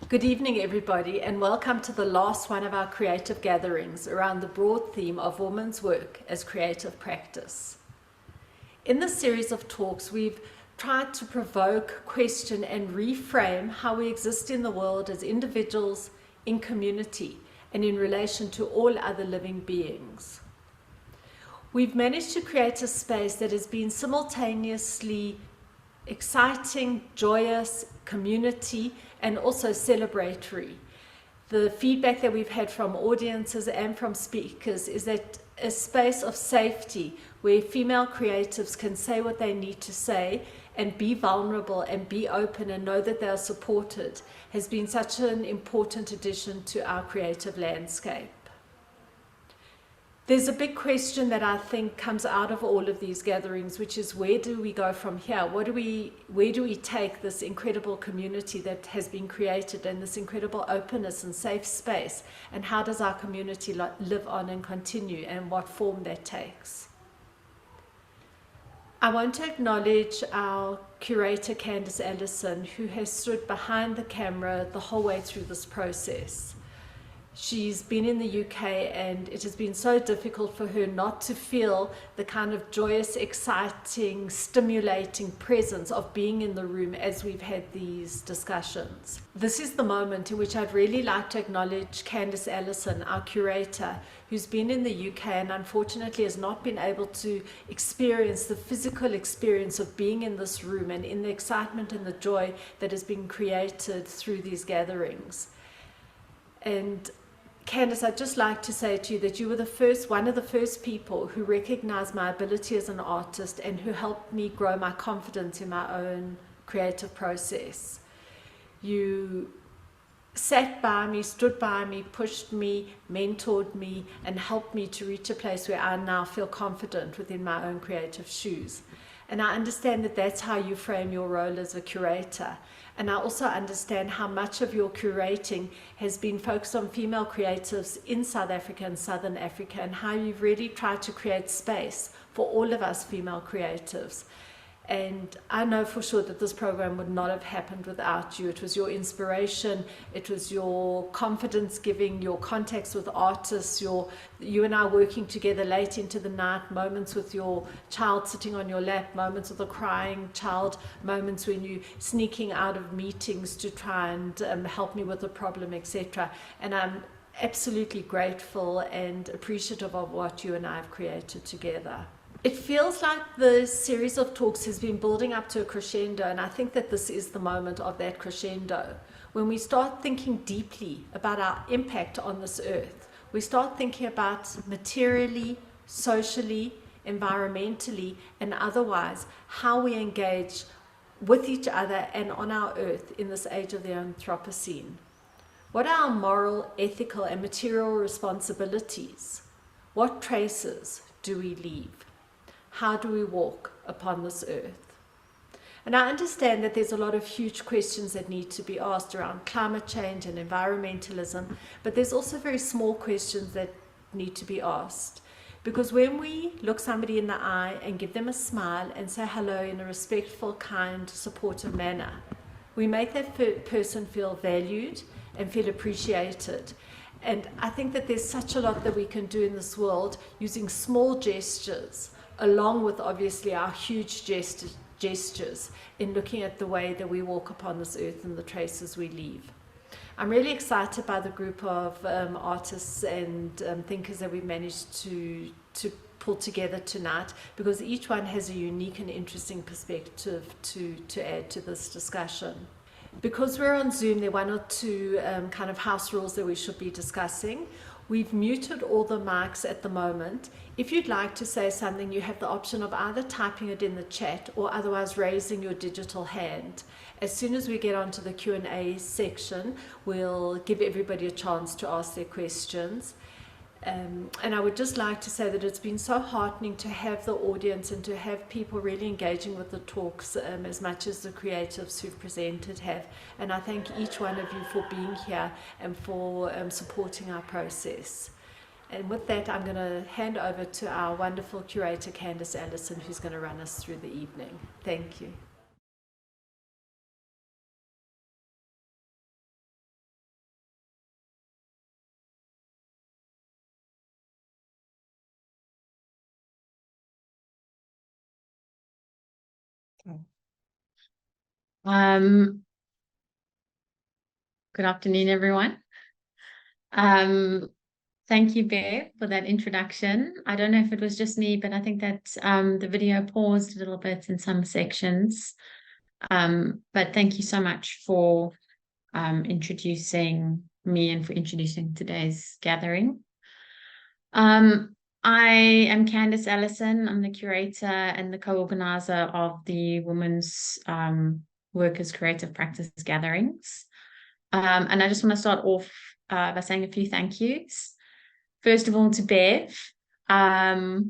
Good evening, everybody, and welcome to the last one of our creative gatherings around the broad theme of women's work as creative practice. In this series of talks, we've tried to provoke, question, and reframe how we exist in the world as individuals, in community, and in relation to all other living beings. We've managed to create a space that has been simultaneously exciting, joyous, community, and also celebratory. The feedback that we've had from audiences and from speakers is that a space of safety where female creatives can say what they need to say and be vulnerable and be open and know that they are supported has been such an important addition to our creative landscape. There's a big question that I think comes out of all of these gatherings, which is where do we go from here? Where do we take this incredible community that has been created and this incredible openness and safe space? And how does our community live on and continue, and what form that takes? I want to acknowledge our curator, Candice Ellison, who has stood behind the camera the whole way through this process. She's been in the UK, and it has been so difficult for her not to feel the kind of joyous, exciting, stimulating presence of being in the room as we've had these discussions. This is the moment in which I'd really like to acknowledge Candice Ellison, our curator, who's been in the UK and unfortunately has not been able to experience the physical experience of being in this room and in the excitement and the joy that has been created through these gatherings. And Candice, I'd just like to say to you that you were one of the first people who recognized my ability as an artist and who helped me grow my confidence in my own creative process. You sat by me, stood by me, pushed me, mentored me, and helped me to reach a place where I now feel confident within my own creative shoes. And I understand that that's how you frame your role as a curator. And I also understand how much of your curating has been focused on female creatives in South Africa and Southern Africa, and how you've really tried to create space for all of us female creatives. And I know for sure that this program would not have happened without you. It was your inspiration, it was your confidence giving, your contacts with artists, you and I working together late into the night, moments with your child sitting on your lap, moments with a crying child, moments when you sneaking out of meetings to try and help me with a problem, etc. And I'm absolutely grateful and appreciative of what you and I have created together. It feels like the series of talks has been building up to a crescendo, and I think that this is the moment of that crescendo. When we start thinking deeply about our impact on this earth, we start thinking about materially, socially, environmentally, and otherwise how we engage with each other and on our earth in this age of the Anthropocene. What are our moral, ethical, and material responsibilities? What traces do we leave? How do we walk upon this earth? And I understand that there's a lot of huge questions that need to be asked around climate change and environmentalism, but there's also very small questions that need to be asked. Because when we look somebody in the eye and give them a smile and say hello in a respectful, kind, supportive manner, we make that person feel valued and feel appreciated. And I think that there's such a lot that we can do in this world using small gestures, along with obviously our huge gestures in looking at the way that we walk upon this earth and the traces we leave. I'm really excited by the group of artists and thinkers that we've managed to pull together tonight, because each one has a unique and interesting perspective to add to this discussion. Because we're on Zoom, there are one or two kind of house rules that we should be discussing. We've muted all the mics at the moment. If you'd like to say something, you have the option of either typing it in the chat or otherwise raising your digital hand. As soon as we get onto the Q&A section, we'll give everybody a chance to ask their questions. And I would just like to say that it's been so heartening to have the audience and to have people really engaging with the talks as much as the creatives who've presented have. And I thank each one of you for being here and for supporting our process. And with that, I'm going to hand over to our wonderful curator, Candice Ellison, who's going to run us through the evening. Thank you. Um, Good afternoon, everyone. Um, Thank you, Bev, for that introduction. I don't know if it was just me, but I think that the video paused a little bit in some sections. But thank you so much for introducing me and for introducing today's gathering. I am Candice Ellison. I'm the curator and the co-organizer of the Women's Workers Creative Practice Gatherings. And I just want to start off by saying a few thank yous. First of all, to Bev. Yeah,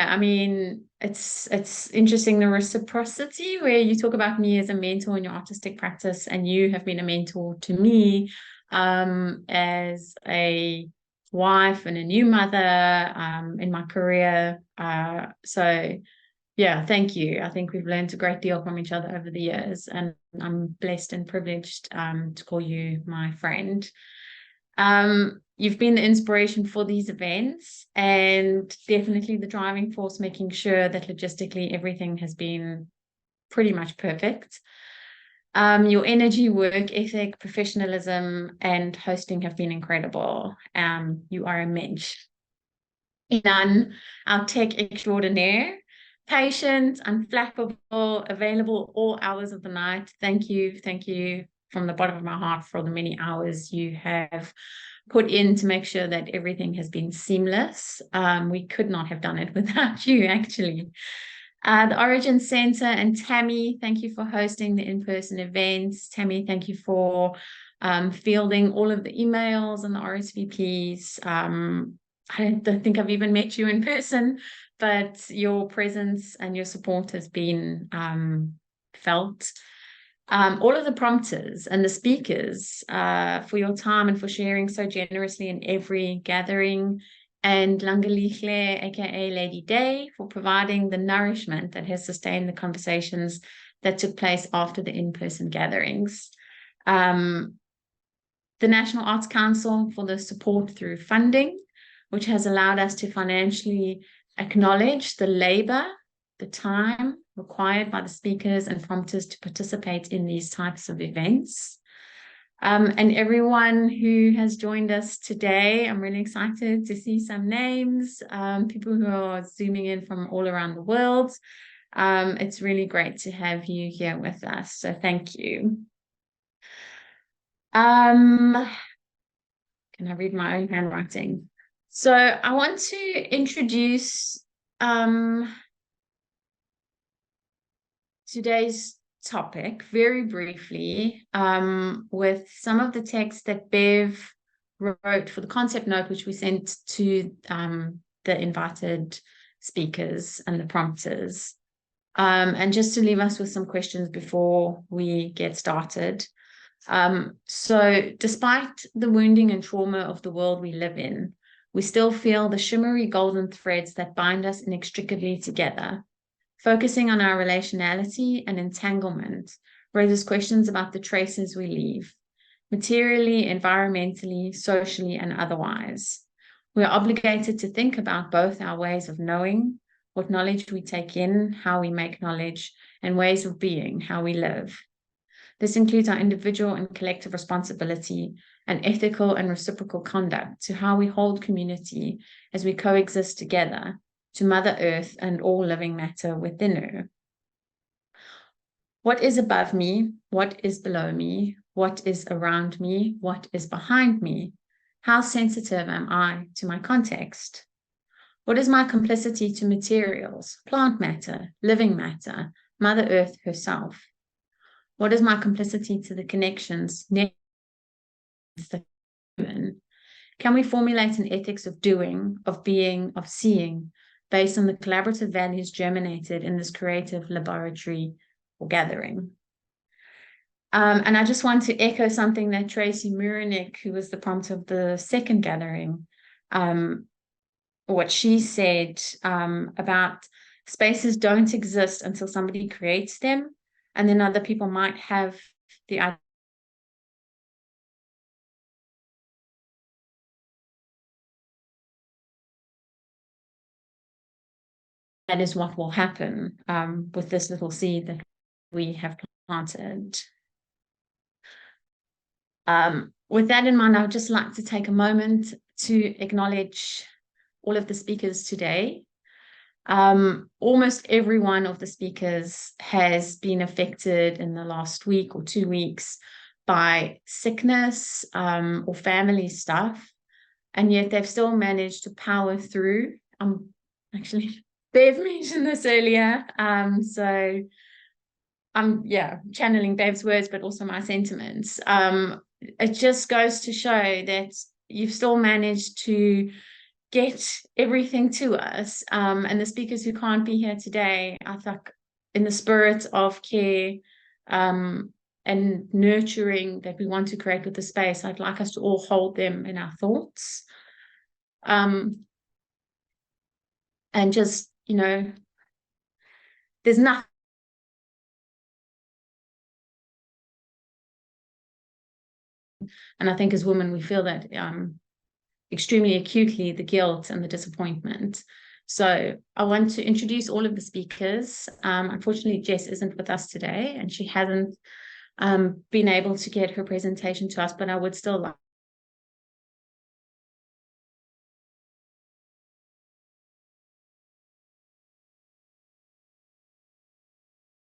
I mean, it's interesting, the reciprocity where you talk about me as a mentor in your artistic practice, and you have been a mentor to me as a wife and a new mother in my career. So yeah, thank you. I think we've learned a great deal from each other over the years, and I'm blessed and privileged to call you my friend. You've been the inspiration for these events and definitely the driving force, making sure that logistically everything has been pretty much perfect. Your energy, work ethic, professionalism, and hosting have been incredible. You are immense. Inan, our tech extraordinaire, patient, unflappable, available all hours of the night. Thank you from the bottom of my heart for the many hours you have put in to make sure that everything has been seamless. We could not have done it without you, actually. The Origin Center and Tammy, thank you for hosting the in-person events. Tammy, thank you for fielding all of the emails and the RSVPs. I don't think I've even met you in person, but your presence and your support has been felt. All of the prompters and the speakers for your time and for sharing so generously in every gathering, and Langalihle, aka Lady Day, for providing the nourishment that has sustained the conversations that took place after the in-person gatherings. The National Arts Council for the support through funding, which has allowed us to financially acknowledge the labor, the time required by the speakers and prompters to participate in these types of events. And everyone who has joined us today, I'm really excited to see some names, people who are zooming in from all around the world. It's really great to have you here with us, so thank you. Can I read my own handwriting? So I want to introduce today's topic very briefly with some of the text that Bev wrote for the concept note, which we sent to the invited speakers and the prompters. And just to leave us with some questions before we get started. So despite the wounding and trauma of the world we live in, we still feel the shimmery golden threads that bind us inextricably together. Focusing on our relationality and entanglement raises questions about the traces we leave, materially, environmentally, socially, and otherwise. We are obligated to think about both our ways of knowing, what knowledge we take in, how we make knowledge, and ways of being, how we live. This includes our individual and collective responsibility and ethical and reciprocal conduct to how we hold community as we coexist together to Mother Earth and all living matter within her. What is above me? What is below me? What is around me? What is behind me? How sensitive am I to my context? What is my complicity to materials, plant matter, living matter, Mother Earth herself? What is my complicity to the connections, the human? Can we formulate an ethics of doing, of being, of seeing, based on the collaborative values germinated in this creative laboratory or gathering? And I just want to echo something that Tracy Muranek, who was the prompt of the second gathering, what she said about spaces don't exist until somebody creates them, and then other people might have the that is what will happen with this little seed that we have planted. With that in mind, I would just like to take a moment to acknowledge all of the speakers today. Almost every one of the speakers has been affected in the last week or 2 weeks by sickness or family stuff, and yet they've still managed to power through. Actually, Bev mentioned this earlier, so I'm channeling Bev's words, but also my sentiments. It just goes to show that you've still managed to get everything to us. And the speakers who can't be here today, I think in the spirit of care and nurturing that we want to create with the space, I'd like us to all hold them in our thoughts. And just, there's nothing. And I think as women, we feel that extremely acutely, the guilt and the disappointment. So I want to introduce all of the speakers. Unfortunately, Jess isn't with us today, and she hasn't been able to get her presentation to us, but I would still like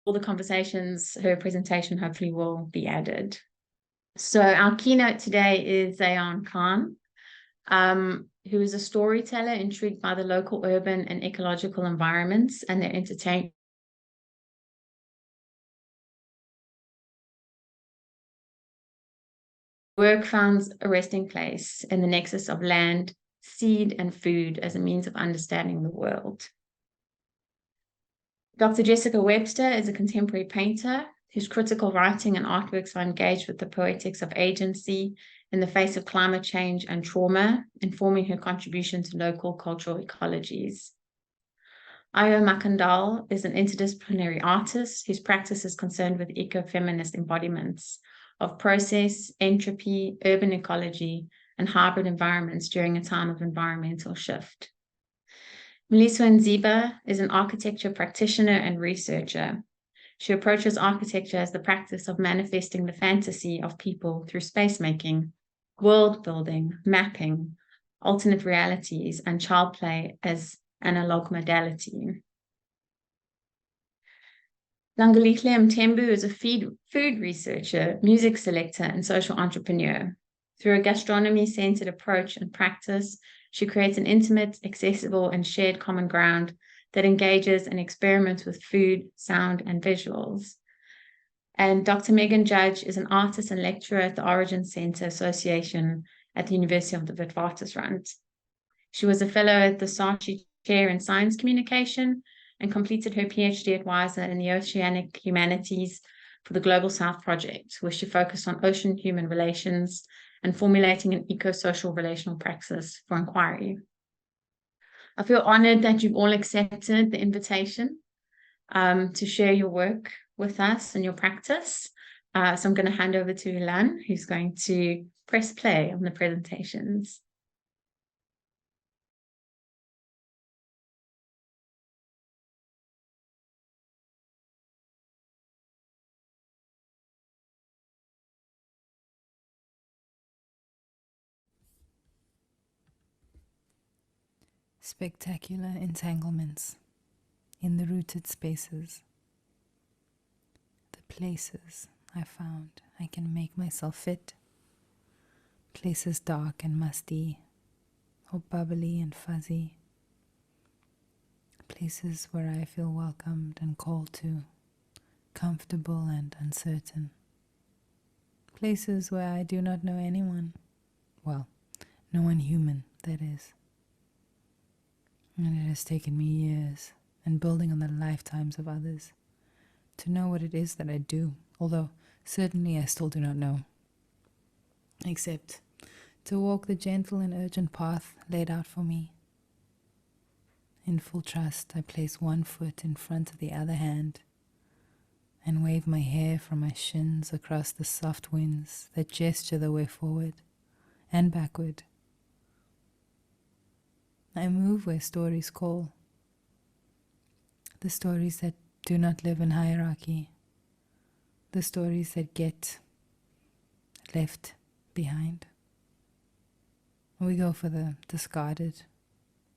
all the conversations, her presentation hopefully will be added. So our keynote today is Zayan Khan, who is a storyteller intrigued by the local urban and ecological environments and their entertainment. Work finds a resting place in the nexus of land, seed, and food as a means of understanding the world. Dr. Jessica Webster is a contemporary painter whose critical writing and artworks are engaged with the poetics of agency in the face of climate change and trauma, informing her contribution to local cultural ecologies. Ayo Makandal is an interdisciplinary artist whose practice is concerned with ecofeminist embodiments of process, entropy, urban ecology, and hybrid environments during a time of environmental shift. Meliswa Nziba is an architecture practitioner and researcher. She approaches architecture as the practice of manifesting the fantasy of people through space making, world building, mapping, alternate realities, and child play as analog modality. Langalihle Mthembu is a food researcher, music selector, and social entrepreneur. Through a gastronomy-centered approach and practice, she creates an intimate, accessible, and shared common ground that engages and experiments with food, sound, and visuals. And Dr. Megan Judge is an artist and lecturer at the Origin Center Association at the University of the Witwatersrand. She was a fellow at the Saatchi Chair in Science Communication and completed her PhD at WISER in the Oceanic Humanities for the Global South Project, where she focused on ocean-human relations and formulating an eco-social relational praxis for inquiry. I feel honored that you've all accepted the invitation to share your work with us and your practice. So I'm going to hand over to Ilan, who's going to press play on the presentations. Spectacular entanglements in the rooted spaces, the places I found I can make myself fit, places dark and musty, or bubbly and fuzzy, places where I feel welcomed and called to, comfortable and uncertain, places where I do not know anyone, well, no one human, that is. And it has taken me years, and building on the lifetimes of others, to know what it is that I do, although certainly I still do not know. Except to walk the gentle and urgent path laid out for me. In full trust, I place one foot in front of the other hand, and wave my hair from my shins across the soft winds that gesture the way forward and backward. I move where stories call, the stories that do not live in hierarchy, the stories that get left behind. We go for the discarded,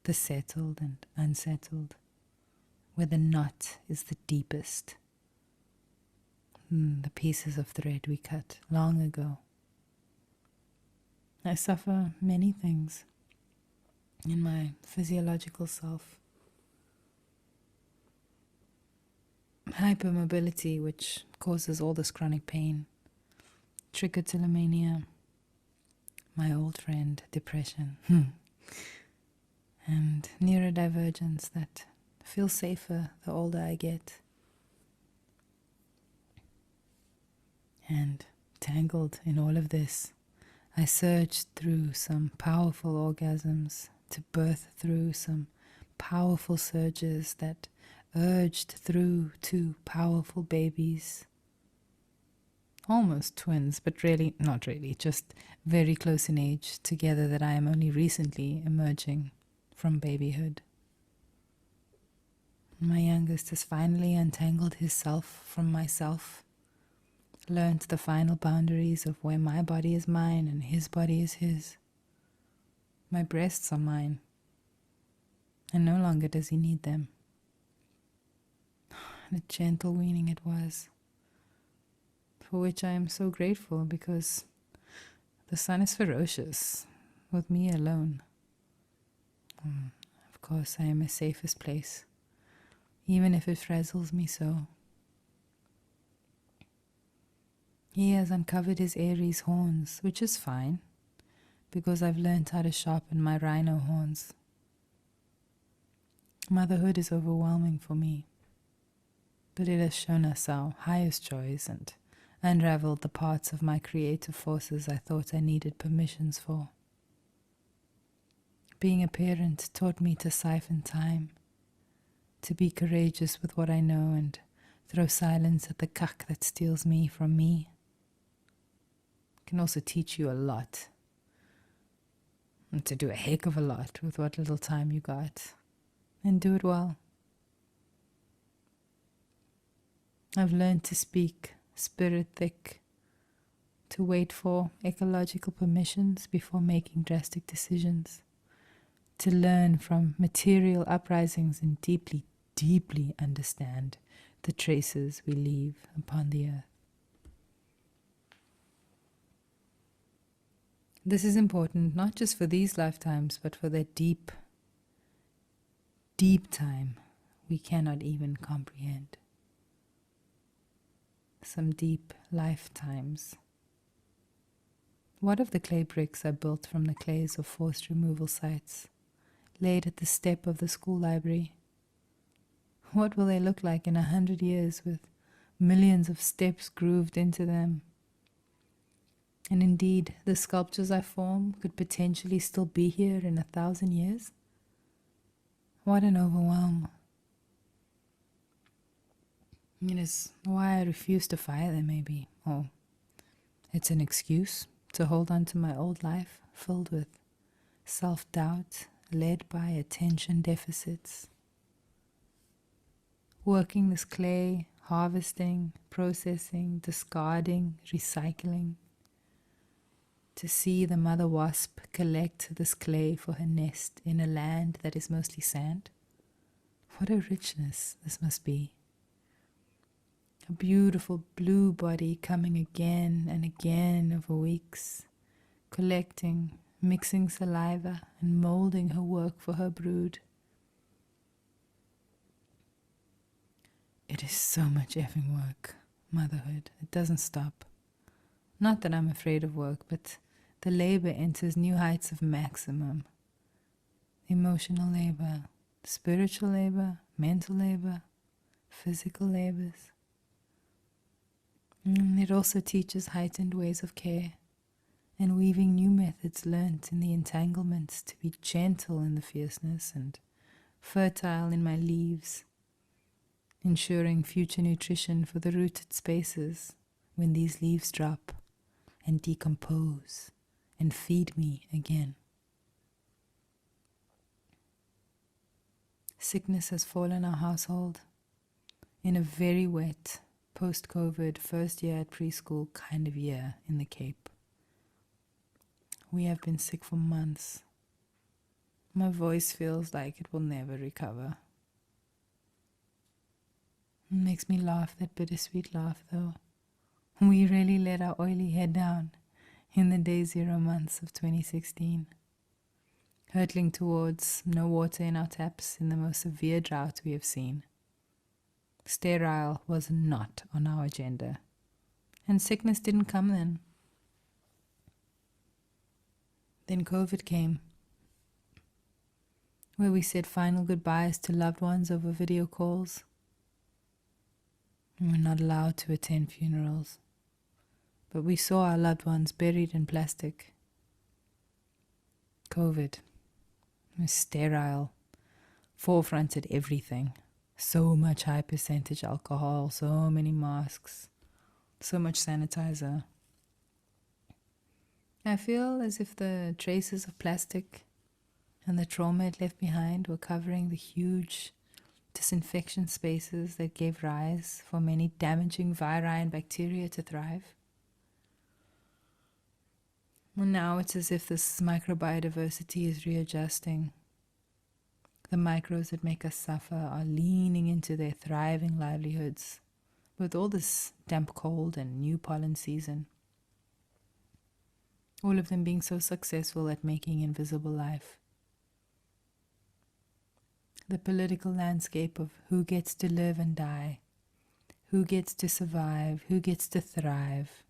the settled and unsettled, where the knot is the deepest. The pieces of thread we cut long ago. I suffer many things in my physiological self. Hypermobility, which causes all this chronic pain. Trichotillomania, my old friend, depression. And neurodivergence that feels safer the older I get. And tangled in all of this, I surged through some powerful orgasms to birth through some powerful surges that urged through 2 powerful babies. Almost twins, but really, not really, just very close in age together that I am only recently emerging from babyhood. My youngest has finally untangled himself from myself, learned the final boundaries of where my body is mine and his body is his. My breasts are mine, and no longer does he need them. And a gentle weaning it was, for which I am so grateful, because the sun is ferocious with me alone. Of course, I am his safest place, even if it frazzles me so. He has uncovered his Aries horns, which is fine, because I've learned how to sharpen my rhino horns. Motherhood is overwhelming for me, but it has shown us our highest joys and unraveled the parts of my creative forces I thought I needed permissions for. Being a parent taught me to siphon time, to be courageous with what I know and throw silence at the cuck that steals me from me. It can also teach you a lot, and to do a heck of a lot with what little time you got, and do it well. I've learned to speak spirit thick, to wait for ecological permissions before making drastic decisions, to learn from material uprisings and deeply, deeply understand the traces we leave upon the earth. This is important not just for these lifetimes, but for the deep, deep time we cannot even comprehend. Some deep lifetimes. What if the clay bricks are built from the clays of forced removal sites, laid at the step of the school library? What will they look like in 100 years with millions of steps grooved into them? And indeed, the sculptures I form could potentially still be here in 1,000 years? What an overwhelm. It is why I refuse to fire them, maybe. Or it's an excuse to hold on to my old life filled with self-doubt, led by attention deficits. Working this clay, harvesting, processing, discarding, recycling, to see the mother wasp collect this clay for her nest in a land that is mostly sand. What a richness this must be. A beautiful blue body coming again and again over weeks, collecting, mixing saliva and molding her work for her brood. It is so much effing work, motherhood. It doesn't stop. Not that I'm afraid of work, but the labor enters new heights of maximum. Emotional labor, spiritual labor, mental labor, physical labors. It also teaches heightened ways of care and weaving new methods learnt in the entanglements to be gentle in the fierceness and fertile in my leaves, ensuring future nutrition for the rooted spaces when these leaves drop and decompose and feed me again. Sickness has fallen our household, in a very wet, post-COVID, first year at preschool kind of year in the Cape. We have been sick for months. My voice feels like it will never recover. It makes me laugh, that bittersweet laugh though. We really let our oily head down in the day zero months of 2016, hurtling towards no water in our taps in the most severe drought we have seen. Sterile was not on our agenda, and sickness didn't come then. Then COVID came, where we said final goodbyes to loved ones over video calls. We were not allowed to attend funerals, but we saw our loved ones buried in plastic. COVID was sterile, forefronted everything. So much high percentage alcohol, so many masks, so much sanitizer. I feel as if the traces of plastic and the trauma it left behind were covering the huge disinfection spaces that gave rise for many damaging viri and bacteria to thrive. And now it's as if this microbiodiversity is readjusting. The microbes that make us suffer are leaning into their thriving livelihoods with all this damp cold and new pollen season. All of them being so successful at making invisible life. The political landscape of who gets to live and die, who gets to survive, who gets to thrive,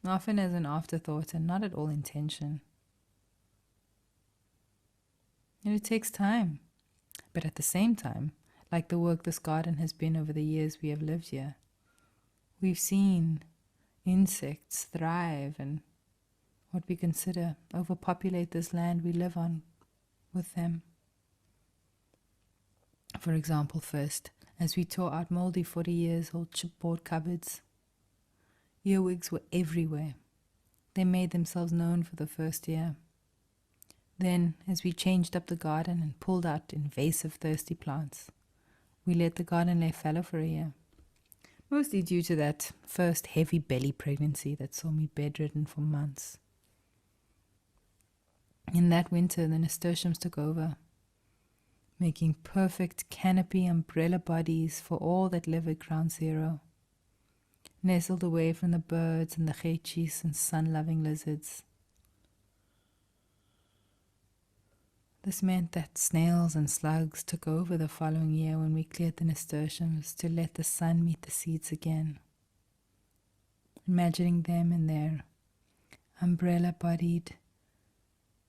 often as an afterthought and not at all intention. And it takes time, but at the same time, like the work this garden has been over the years we have lived here, we've seen insects thrive and what we consider overpopulate this land we live on with them. For example, first, as we tore out moldy 40 years old chipboard cupboards, earwigs were everywhere. They made themselves known for the first year. Then, as we changed up the garden and pulled out invasive thirsty plants, we let the garden lay fallow for a year. Mostly due to that first heavy belly pregnancy that saw me bedridden for months. In that winter, the nasturtiums took over, making perfect canopy umbrella bodies for all that live at Ground Zero, nestled away from the birds and the geitjies and sun-loving lizards. This meant that snails and slugs took over the following year when we cleared the nasturtiums to let the sun meet the seeds again. Imagining them in their umbrella-bodied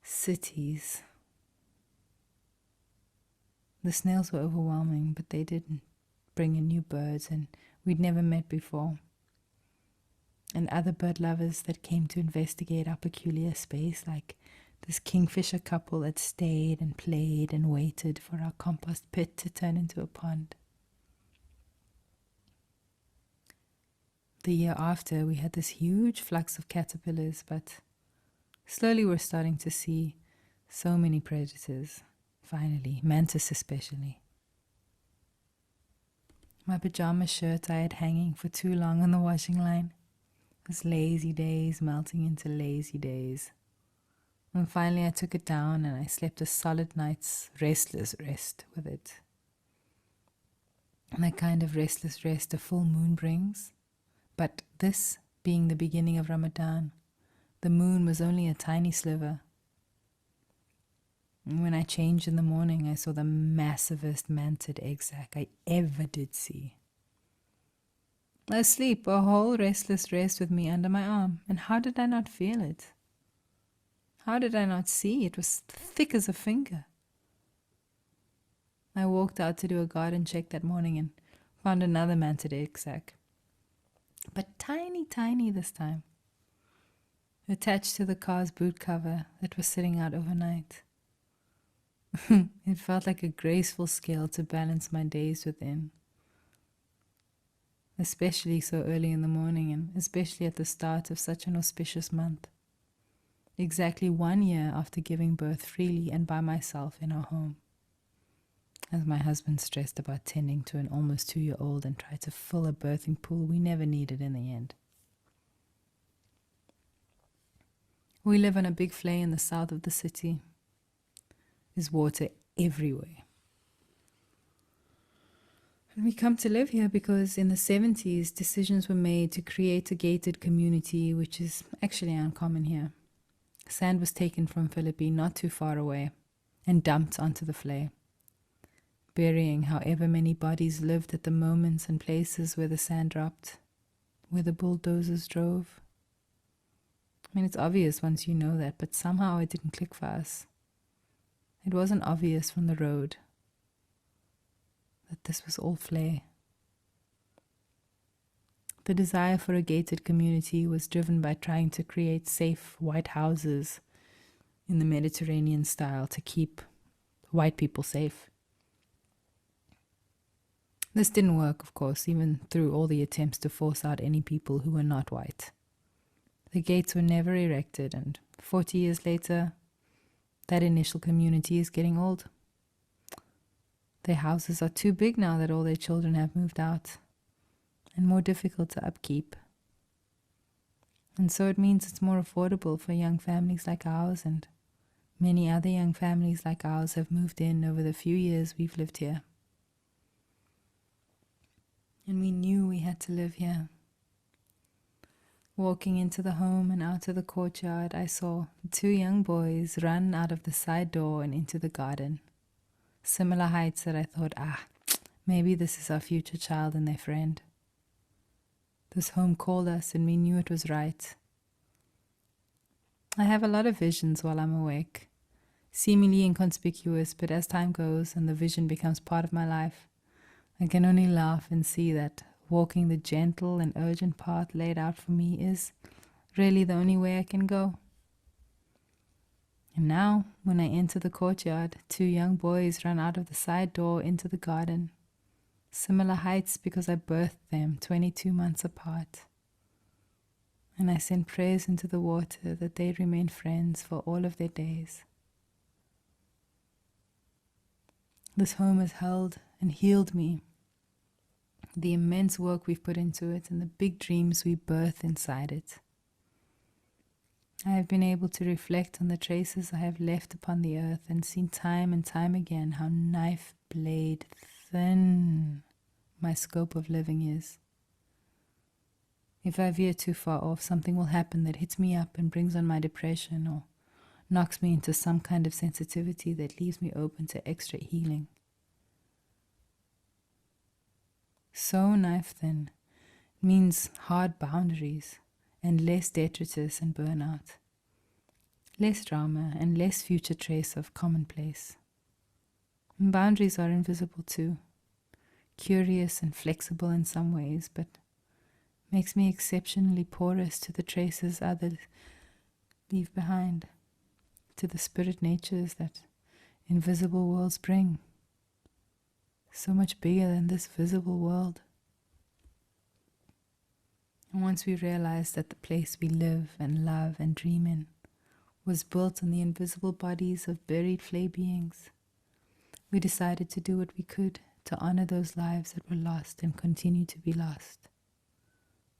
cities. The snails were overwhelming, but they didn't bring in new birds and we'd never met before. And other bird lovers that came to investigate our peculiar space, like this kingfisher couple that stayed and played and waited for our compost pit to turn into a pond. The year after, we had this huge flux of caterpillars, but slowly we're starting to see so many predators, finally, mantis especially. My pajama shirt I had hanging for too long on the washing line was lazy days melting into lazy days. And finally I took it down and I slept a solid night's restless rest with it. And that kind of restless rest a full moon brings. But this being the beginning of Ramadan, the moon was only a tiny sliver. And when I changed in the morning, I saw the massivest mantid egg sac I ever did see. Asleep, a whole restless rest with me under my arm. And how did I not feel it? How did I not see? It was thick as a finger. I walked out to do a garden check that morning and found another mantid egg sac. But tiny, tiny this time. Attached to the car's boot cover that was sitting out overnight. It felt like a graceful scale to balance my days within. Especially so early in the morning and especially at the start of such an auspicious month. Exactly 1 year after giving birth freely and by myself in our home. As my husband stressed about tending to an almost 2-year-old and tried to fill a birthing pool we never needed in the end. We live on a big flay in the south of the city. There's water everywhere. And we come to live here because in the 70s, decisions were made to create a gated community, which is actually uncommon here. Sand was taken from Philippi not too far away and dumped onto the flay, burying however many bodies lived at the moments and places where the sand dropped, where the bulldozers drove. I mean, it's obvious once you know that, but somehow it didn't click for us. It wasn't obvious from the road that this was all flay. The desire for a gated community was driven by trying to create safe white houses in the Mediterranean style to keep white people safe. This didn't work, of course, even through all the attempts to force out any people who were not white. The gates were never erected, and 40 years later, that initial community is getting old. Their houses are too big now that all their children have moved out, and more difficult to upkeep. And so it means it's more affordable for young families like ours, and many other young families like ours have moved in over the few years we've lived here. And we knew we had to live here. Walking into the home and out of the courtyard, I saw 2 young boys run out of the side door and into the garden. Similar heights that I thought, maybe this is our future child and their friend. This home called us and we knew it was right. I have a lot of visions while I'm awake, seemingly inconspicuous, but as time goes and the vision becomes part of my life, I can only laugh and see that walking the gentle and urgent path laid out for me is really the only way I can go. And now, when I enter the courtyard, 2 young boys run out of the side door into the garden. Similar heights because I birthed them 22 months apart. And I send prayers into the water that they remain friends for all of their days. This home has held and healed me. The immense work we've put into it and the big dreams we birth inside it. I have been able to reflect on the traces I have left upon the earth and seen time and time again how knife blade thin my scope of living is. If I veer too far off, something will happen that hits me up and brings on my depression or knocks me into some kind of sensitivity that leaves me open to extra healing. So knife thin means hard boundaries and less detritus and burnout, less drama and less future trace of commonplace. And boundaries are invisible too, curious and flexible in some ways, but makes me exceptionally porous to the traces others leave behind, to the spirit natures that invisible worlds bring. So much bigger than this visible world. And once we realized that the place we live and love and dream in was built on the invisible bodies of buried flay beings, we decided to do what we could to honor those lives that were lost and continue to be lost,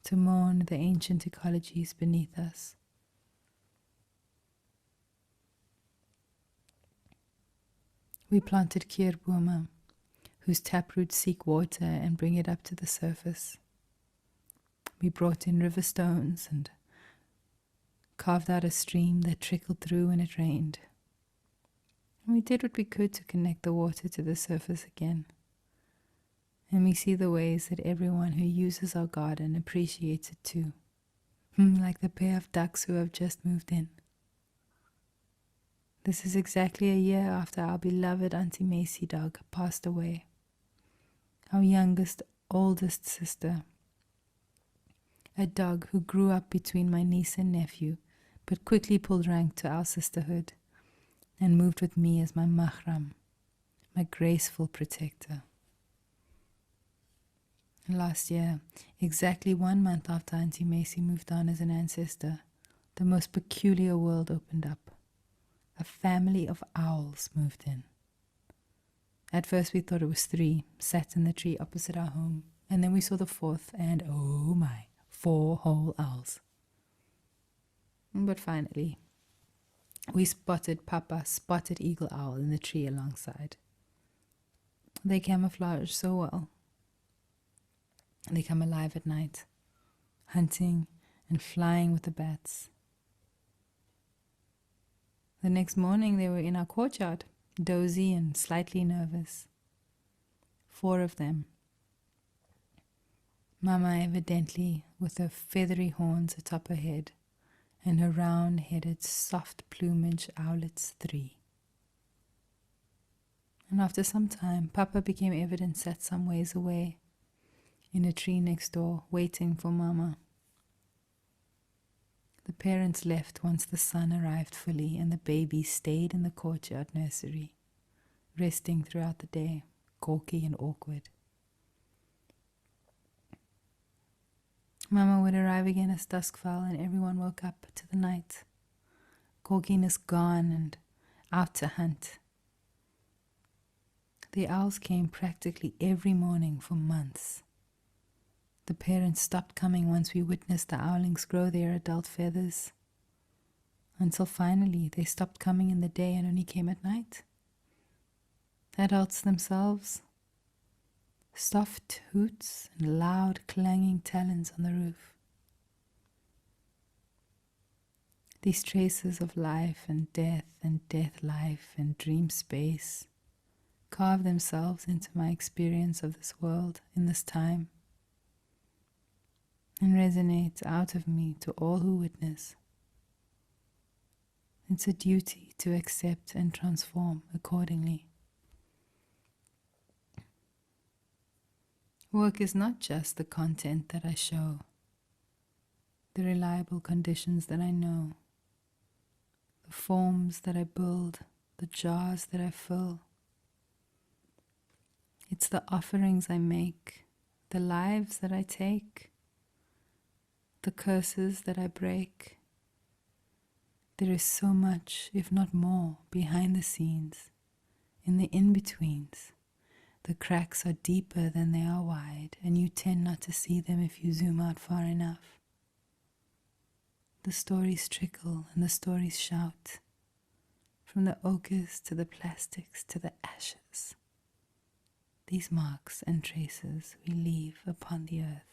to mourn the ancient ecologies beneath us. We planted kierboma, whose taproots seek water and bring it up to the surface. We brought in river stones and carved out a stream that trickled through when it rained. And we did what we could to connect the water to the surface again. And we see the ways that everyone who uses our garden appreciates it too, like the pair of ducks who have just moved in. This is exactly a year after our beloved Auntie Macy dog passed away. Our youngest, oldest sister. A dog who grew up between my niece and nephew, but quickly pulled rank to our sisterhood and moved with me as my mahram, my graceful protector. Last year, exactly 1 month after Auntie Macy moved on as an ancestor, the most peculiar world opened up. A family of owls moved in. At first we thought it was 3, sat in the tree opposite our home. And then we saw the 4th, and oh my, 4 whole owls. But finally, we spotted Papa, spotted eagle owl in the tree alongside. They camouflage so well. They come alive at night, hunting and flying with the bats. The next morning they were in our courtyard, dozy and slightly nervous. 4 of them. Mama evidently with her feathery horns atop her head, and her round-headed, soft plumage owlets 3. And after some time, Papa became evident sat some ways away, in a tree next door, waiting for Mama. The parents left once the sun arrived fully, and the baby stayed in the courtyard nursery, resting throughout the day, gawky and awkward. Mama would arrive again as dusk fell, and everyone woke up to the night. Gawkiness gone and out to hunt. The owls came practically every morning for months. The parents stopped coming once we witnessed the owlings grow their adult feathers, until finally they stopped coming in the day and only came at night. Adults themselves, soft hoots and loud clanging talons on the roof. These traces of life and death life and dream space carve themselves into my experience of this world in this time, and resonate out of me to all who witness. It's a duty to accept and transform accordingly. Work is not just the content that I show, the reliable conditions that I know, the forms that I build, the jars that I fill. It's the offerings I make, the lives that I take, the curses that I break. There is so much, if not more, behind the scenes, in the in-betweens. The cracks are deeper than they are wide, and you tend not to see them if you zoom out far enough. The stories trickle and the stories shout, from the ochres to the plastics to the ashes. These marks and traces we leave upon the earth.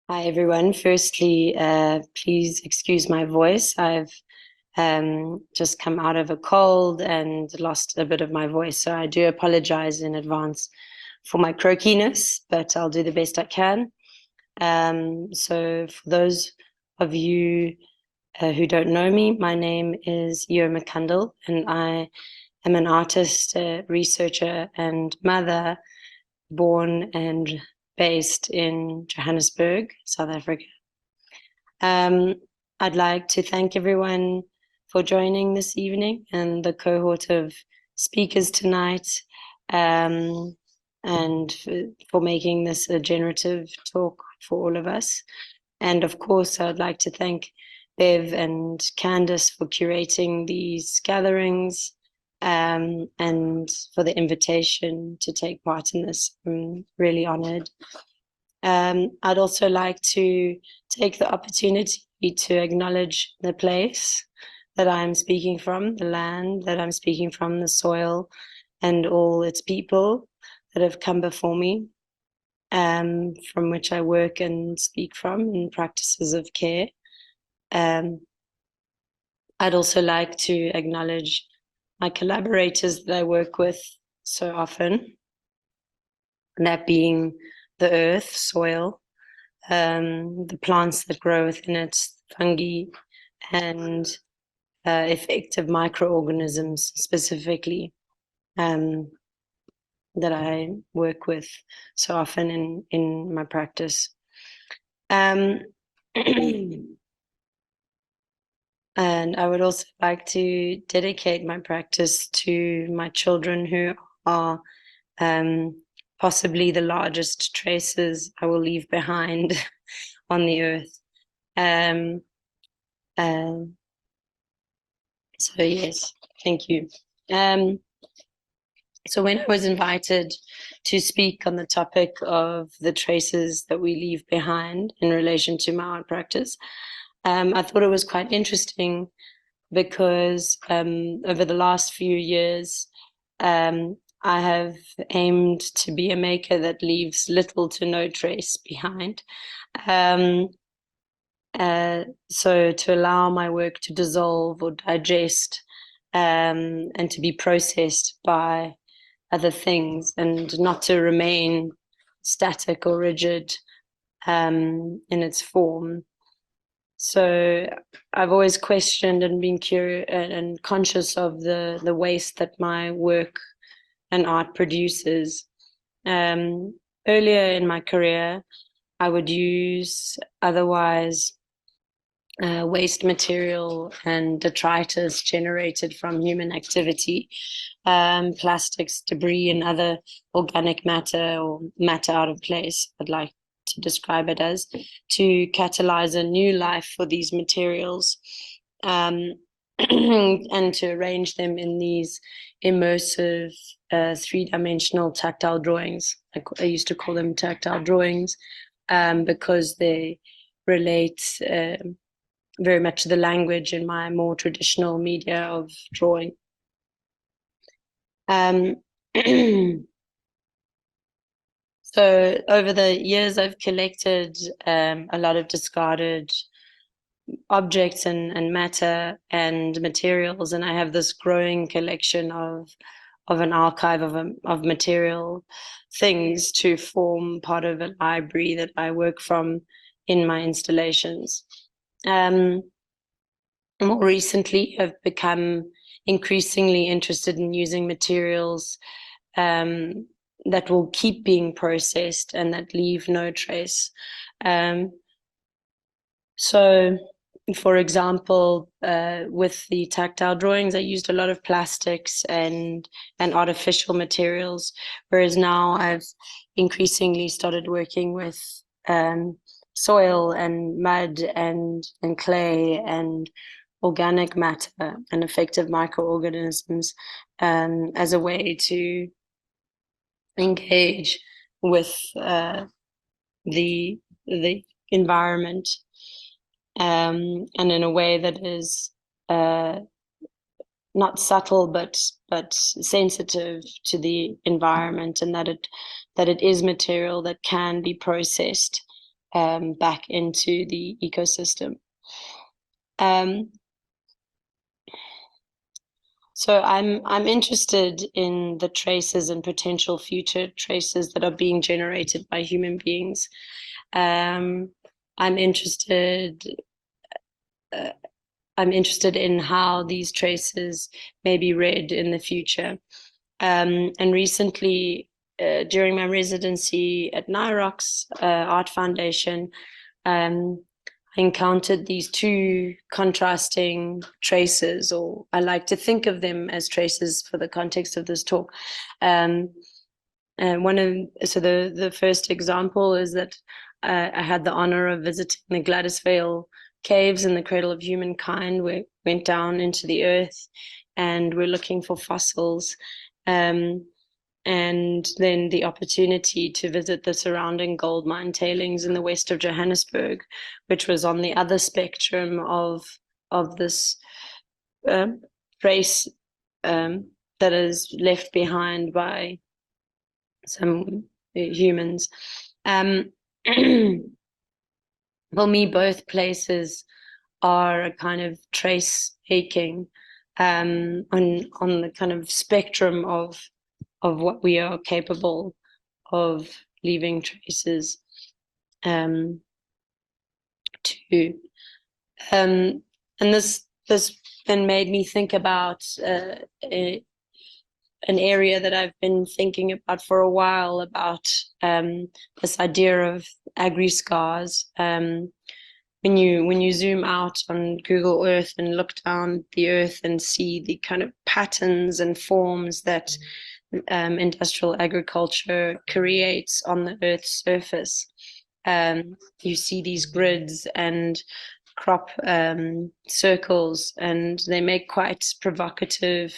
Hi, everyone. Firstly, please excuse my voice. I've just come out of a cold and lost a bit of my voice, so I do apologize in advance for my croakiness, but I'll do the best I can. So for those of you who don't know me, my name is Yo McCandle, and I am an artist, researcher, and mother, born and based in Johannesburg, South Africa. I'd like to thank everyone for joining this evening and the cohort of speakers tonight, and for making this a generative talk for all of us. And of course, I'd like to thank Bev and Candice for curating these gatherings, and for the invitation to take part in this. I'm really honored. I'd also like to take the opportunity to acknowledge the place that I'm speaking from, the land that I'm speaking from, the soil, and all its people that have come before me, from which I work and speak from in practices of care. I'd also like to acknowledge my collaborators that I work with so often, that being the earth, soil, the plants that grow within it, fungi, and effective microorganisms specifically, that I work with so often in my practice. And I would also like to dedicate my practice to my children, who are possibly the largest traces I will leave behind on the earth. Um, so yes, thank you. So when I was invited to speak on the topic of the traces that we leave behind in relation to my art practice, I thought it was quite interesting because over the last few years, I have aimed to be a maker that leaves little to no trace behind. So to allow my work to dissolve or digest, and to be processed by other things, and not to remain static or rigid in its form. So I've always questioned and been curious and conscious of the waste that my work and art produces. Earlier in my career, I would use otherwise waste material and detritus generated from human activity, plastics, debris, and other organic matter or matter out of place, I'd like to describe it as, to catalyze a new life for these materials, and to arrange them in these immersive three-dimensional tactile drawings. I used to call them tactile drawings because they relate very much the language in my more traditional media of drawing. So over the years, I've collected a lot of discarded objects and matter and materials, and I have this growing collection of an archive of material things to form part of a library that I work from in my installations. More recently, I've become increasingly interested in using materials that will keep being processed and that leave no trace. So, for example, with the tactile drawings, I used a lot of plastics and artificial materials, whereas now I've increasingly started working with soil and mud and clay and organic matter and effective microorganisms as a way to engage with the environment, and in a way that is not subtle but sensitive to the environment, and that it is material that can be processed back into the ecosystem. So I'm interested in the traces and potential future traces that are being generated by human beings. I'm interested in how these traces may be read in the future. And recently, during my residency at NIROX Art Foundation, I encountered these two contrasting traces, or I like to think of them as traces for the context of this talk. And the first example is that I had the honor of visiting the Gladys Vale caves in the Cradle of Humankind. We went down into the earth and we're looking for fossils. And then the opportunity to visit the surrounding gold mine tailings in the west of Johannesburg, which was on the other spectrum of this trace that is left behind by some humans. For me, both places are a kind of trace taking on the kind of spectrum of what we are capable of leaving traces to. And this then made me think about an area that I've been thinking about for a while, about this idea of agri-scars, when you zoom out on Google Earth and look down the Earth and see the kind of patterns and forms that industrial agriculture creates on the Earth's surface, you see these grids and crop circles, and they make quite provocative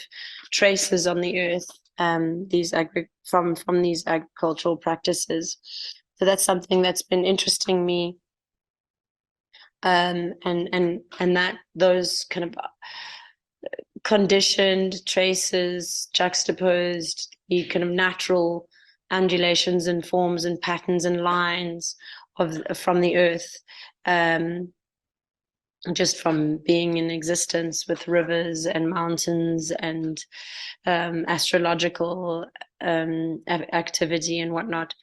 traces on the Earth. From these agricultural practices, so that's something that's been interesting me. And that those kind of conditioned traces juxtaposed the kind of natural undulations and forms and patterns and lines from the Earth, just from being in existence with rivers and mountains and astrological activity and whatnot.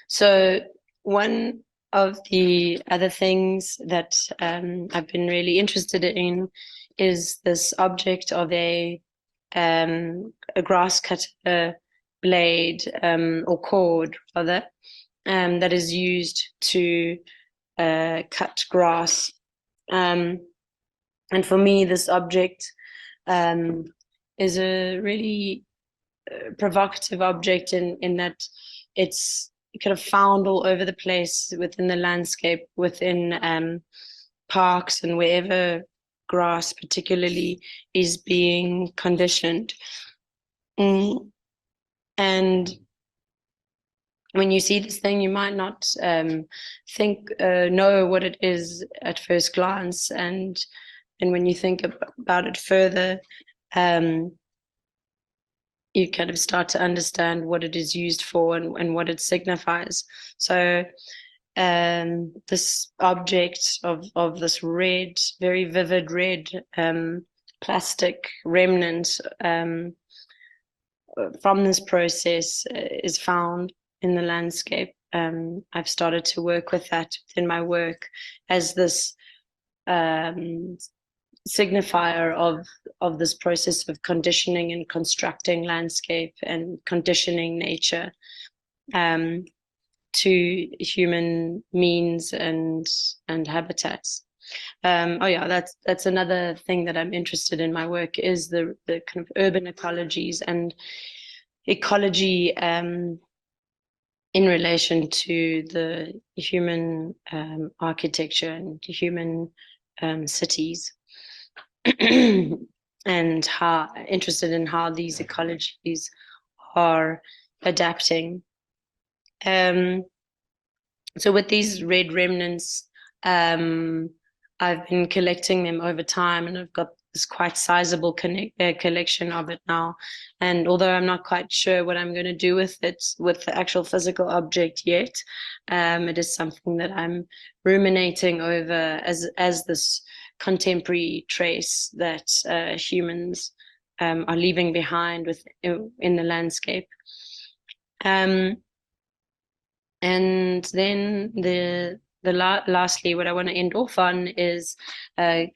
So one of the other things that I've been really interested in is this object of a grass cutter blade or cord rather, that is used to cut grass. And for me, this object is a really provocative object in that it's kind of found all over the place within the landscape, within parks and wherever grass particularly is being conditioned. And when you see this thing, you might not know what it is at first glance, and when you think about it further, you kind of start to understand what it is used for and what it signifies. So this object of this red, very vivid red plastic remnant from this process is found in the landscape. I've started to work with that within my work as this signifier of this process of conditioning and constructing landscape and conditioning nature to human means and habitats. That's another thing that I'm interested in my work is the kind of urban ecologies and ecology in relation to the human architecture and human cities. And how interested in how these ecologies are adapting. So with these red remnants, I've been collecting them over time, and I've got this quite sizable collection of it now. And although I'm not quite sure what I'm going to do with it, with the actual physical object yet, it is something that I'm ruminating over as this contemporary trace that humans are leaving behind in the landscape. And then lastly, what I want to end off on is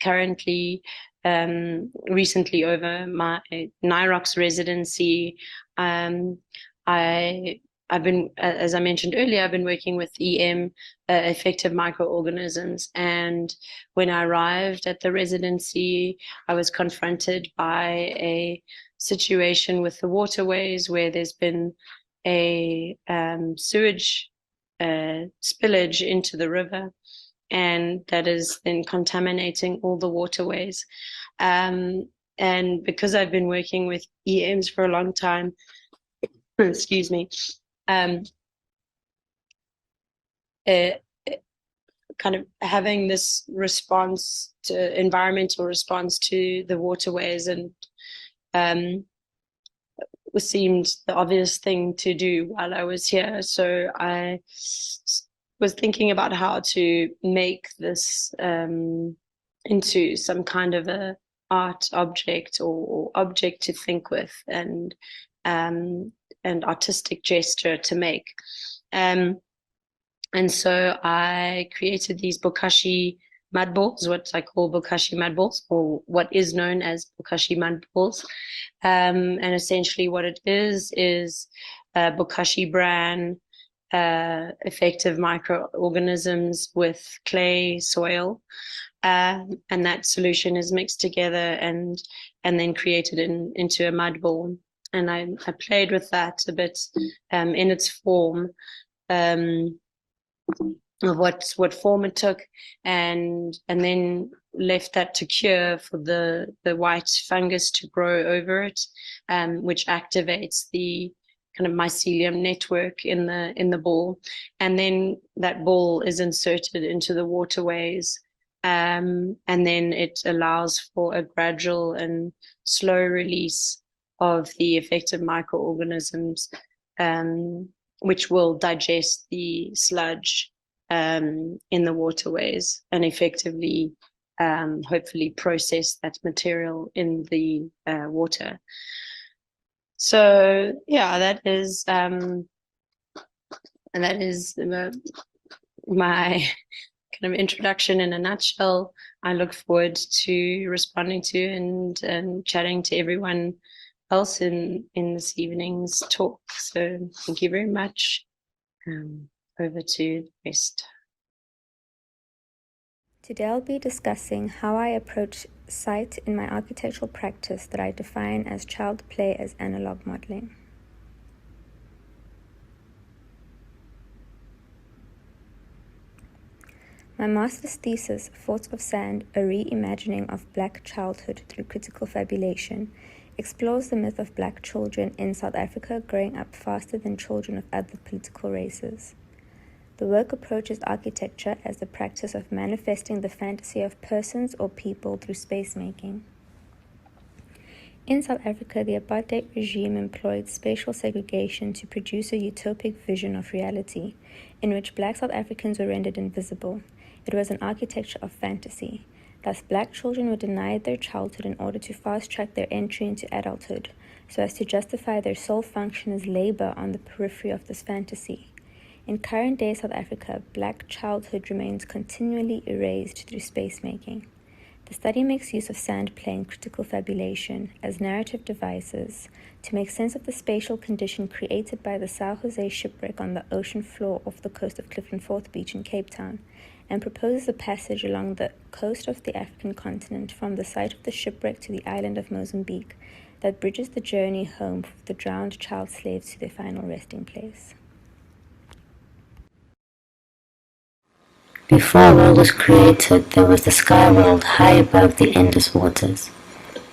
currently, recently over my NIROX residency, I've been, as I mentioned earlier, I've been working with EM, effective microorganisms. And when I arrived at the residency, I was confronted by a situation with the waterways where there's been a sewage spillage into the river, and that is then contaminating all the waterways. And because I've been working with EMs for a long time, excuse me, kind of having this response to environmental response to the waterways, and seemed the obvious thing to do while I was here. So I was thinking about how to make this into some kind of a art object or object to think with, and artistic gesture to make. And so I created these bokashi mud balls, what I call bokashi mud balls, or what is known as bokashi mud balls. And essentially what it is bokashi bran effective microorganisms with clay soil, and that solution is mixed together and then created into a mud ball. And I played with that a bit in its form, of what form it took, and then left that to cure for the white fungus to grow over it, which activates the kind of mycelium network in the ball, and then that ball is inserted into the waterways, and then it allows for a gradual and slow release of the effective microorganisms, which will digest the sludge in the waterways and effectively, hopefully, process that material in the water. So yeah, that is my kind of introduction in a nutshell. I look forward to responding to and chatting to everyone else in this evening's talk. So thank you very much. Over to the rest. Today I'll be discussing how I approach sight in my architectural practice that I define as child play as analog modeling. My master's thesis, Thoughts of Sand, a reimagining of Black childhood through critical fabulation, explores the myth of Black children in South Africa growing up faster than children of other political races. The work approaches architecture as the practice of manifesting the fantasy of persons or people through space making. In South Africa, the apartheid regime employed spatial segregation to produce a utopic vision of reality, in which Black South Africans were rendered invisible. It was an architecture of fantasy. Thus, Black children were denied their childhood in order to fast-track their entry into adulthood, so as to justify their sole function as labor on the periphery of this fantasy. In current-day South Africa, Black childhood remains continually erased through space-making. The study makes use of sand play and critical fabulation as narrative devices to make sense of the spatial condition created by the Sao Jose shipwreck on the ocean floor off the coast of Clifton Fourth Beach in Cape Town, and proposes a passage along the coast of the African continent from the site of the shipwreck to the island of Mozambique that bridges the journey home for the drowned child slaves to their final resting place. Before our world was created, there was the sky world high above the endless waters.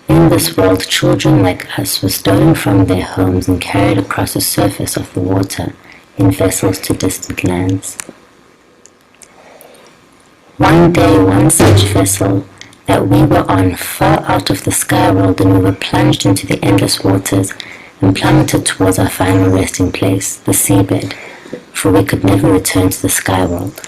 In this world, children like us were stolen from their homes and carried across the surface of the water in vessels to distant lands. One day, one such vessel that we were on fell out of the sky world, and we were plunged into the endless waters and plummeted towards our final resting place, the seabed, for we could never return to the sky world.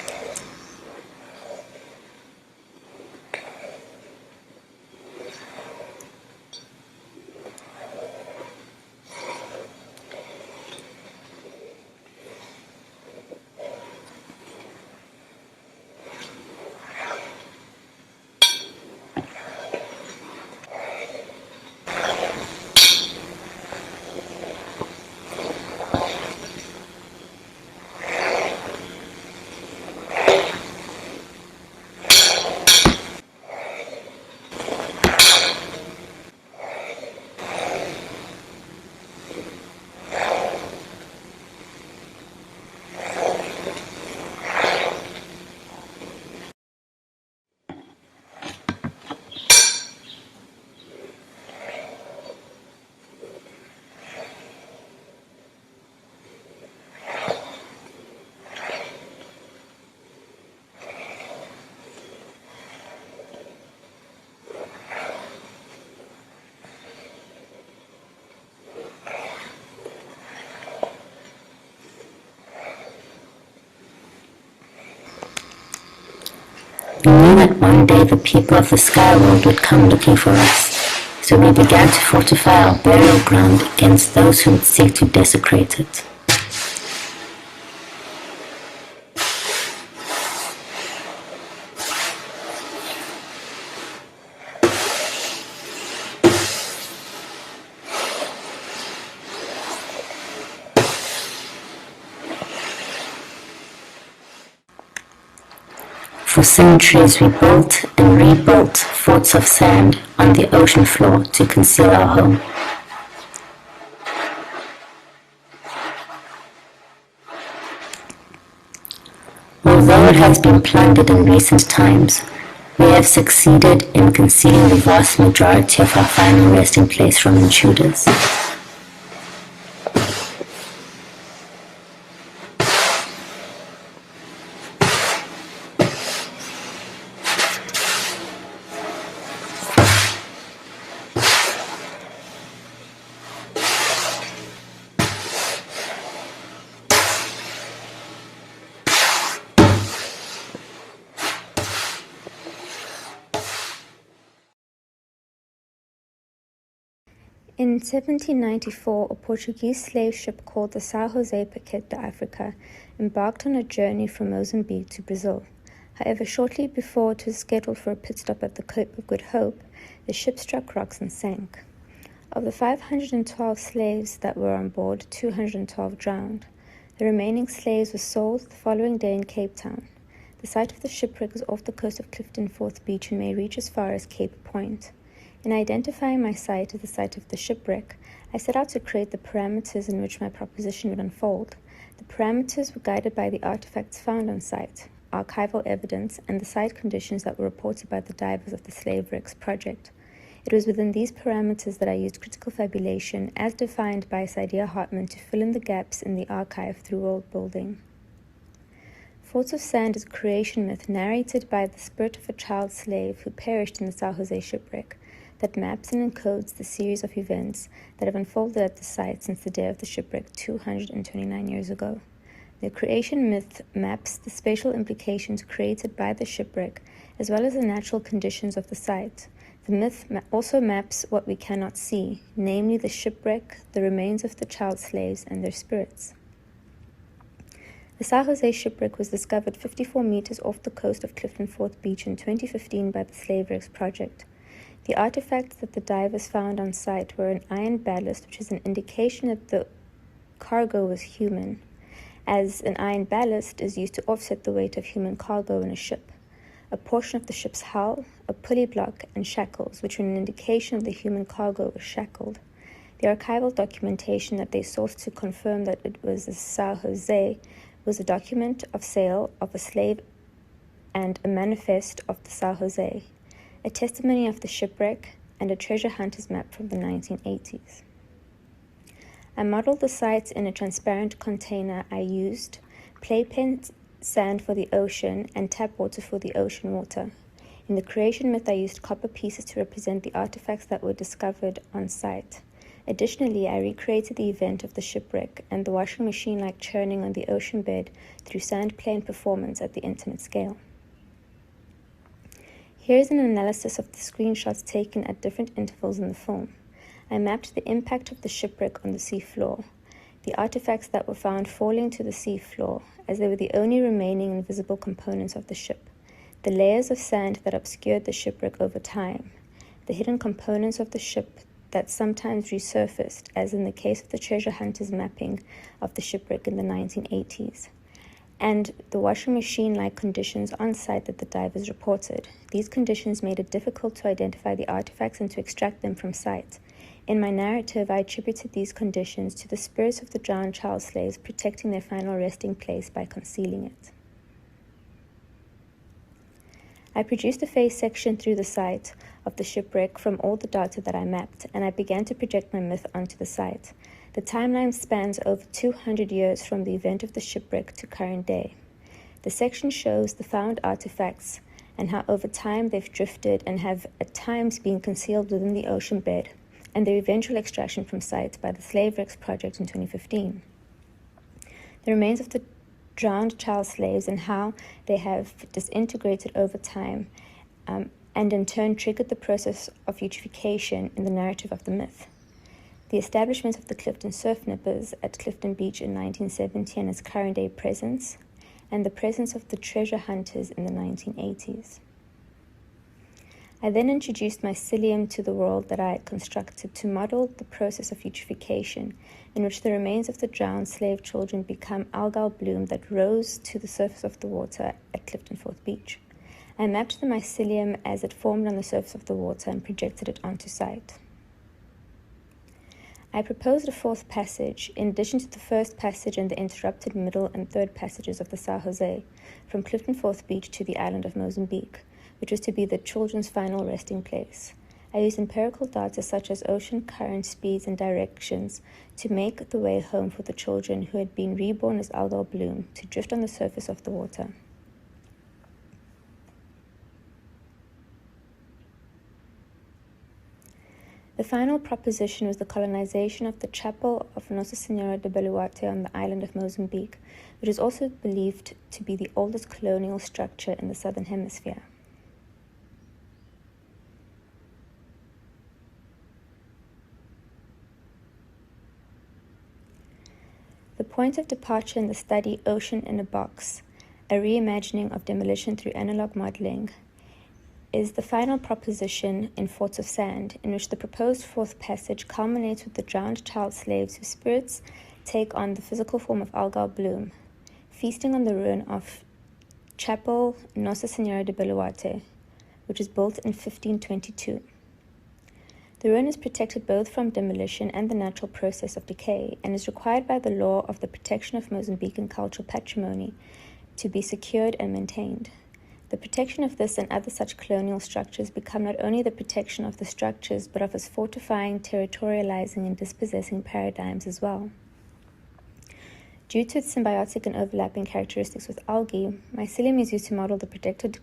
We knew that one day the people of the sky world would come looking for us, so we began to fortify our burial ground against those who would seek to desecrate it. For centuries we built and rebuilt forts of sand on the ocean floor to conceal our home. Although it has been plundered in recent times, we have succeeded in concealing the vast majority of our final resting place from intruders. In 1794, a Portuguese slave ship called the São José Paquete de Africa embarked on a journey from Mozambique to Brazil. However, shortly before it was scheduled for a pit stop at the Cape of Good Hope, the ship struck rocks and sank. Of the 512 slaves that were on board, 212 drowned. The remaining slaves were sold the following day in Cape Town. The site of the shipwreck is off the coast of Clifton Fourth Beach and may reach as far as Cape Point. In identifying my site as the site of the shipwreck, I set out to create the parameters in which my proposition would unfold. The parameters were guided by the artifacts found on site, archival evidence, and the site conditions that were reported by the divers of the Slave Wrecks project. It was within these parameters that I used critical fabulation, as defined by Saidiya Hartman, to fill in the gaps in the archive through world building. Forts of Sand is a creation myth narrated by the spirit of a child slave who perished in the São José shipwreck, that maps and encodes the series of events that have unfolded at the site since the day of the shipwreck 229 years ago. The creation myth maps the spatial implications created by the shipwreck as well as the natural conditions of the site. The myth also maps what we cannot see, namely the shipwreck, the remains of the child slaves, and their spirits. The São José shipwreck was discovered 54 meters off the coast of Clifton Fourth Beach in 2015 by the Slave Wrecks project. The artifacts that the divers found on site were an iron ballast, which is an indication that the cargo was human, as an iron ballast is used to offset the weight of human cargo in a ship. A portion of the ship's hull, a pulley block, and shackles, which were an indication of the human cargo was shackled. The archival documentation that they sourced to confirm that it was the São José was a document of sale of a slave and a manifest of the São José, a testimony of the shipwreck, and a treasure hunter's map from the 1980s. I modeled the site in a transparent container. I used playpen sand for the ocean and tap water for the ocean water. In the creation myth, I used copper pieces to represent the artifacts that were discovered on site. Additionally, I recreated the event of the shipwreck and the washing machine-like churning on the ocean bed through sand plane performance at the intimate scale. Here is an analysis of the screenshots taken at different intervals in the film. I mapped the impact of the shipwreck on the seafloor, the artifacts that were found falling to the seafloor, as they were the only remaining invisible components of the ship, the layers of sand that obscured the shipwreck over time, the hidden components of the ship that sometimes resurfaced, as in the case of the treasure hunters' mapping of the shipwreck in the 1980s, and the washing machine-like conditions on site that the divers reported. These conditions made it difficult to identify the artifacts and to extract them from site. In my narrative, I attributed these conditions to the spirits of the drowned child slaves protecting their final resting place by concealing it. I produced a phase section through the site of the shipwreck from all the data that I mapped, and I began to project my myth onto the site. The timeline spans over 200 years from the event of the shipwreck to current day. The section shows the found artifacts and how over time they've drifted and have at times been concealed within the ocean bed, and their eventual extraction from site by the Slave Wrecks project in 2015. The remains of the drowned child slaves and how they have disintegrated over time and in turn triggered the process of eutrophication in the narrative of the myth. The establishment of the Clifton Surf Nippers at Clifton Beach in 1970 and its current day presence, and the presence of the treasure hunters in the 1980s. I then introduced mycelium to the world that I had constructed to model the process of eutrophication, in which the remains of the drowned slave children become algal bloom that rose to the surface of the water at Clifton Fourth Beach. I mapped the mycelium as it formed on the surface of the water and projected it onto site. I proposed a fourth passage, in addition to the first passage and the interrupted middle and third passages of the São José, from Clifton Fourth Beach to the island of Mozambique, which was to be the children's final resting place. I used empirical data such as ocean current speeds and directions to make the way home for the children who had been reborn as algal bloom to drift on the surface of the water. The final proposition was the colonization of the chapel of Nossa Senhora de Beluarte on the island of Mozambique, which is also believed to be the oldest colonial structure in the southern hemisphere. The point of departure in the study Ocean in a Box, a reimagining of demolition through analog modeling, is the final proposition in Forts of Sand, in which the proposed fourth passage culminates with the drowned child slaves whose spirits take on the physical form of algal bloom, feasting on the ruin of Chapel Nossa Senhora de Beluarte, which was built in 1522. The ruin is protected both from demolition and the natural process of decay, and is required by the law of the protection of Mozambican cultural patrimony to be secured and maintained. The protection of this and other such colonial structures become not only the protection of the structures, but of its fortifying, territorializing, and dispossessing paradigms as well. Due to its symbiotic and overlapping characteristics with algae, mycelium is used to model the projected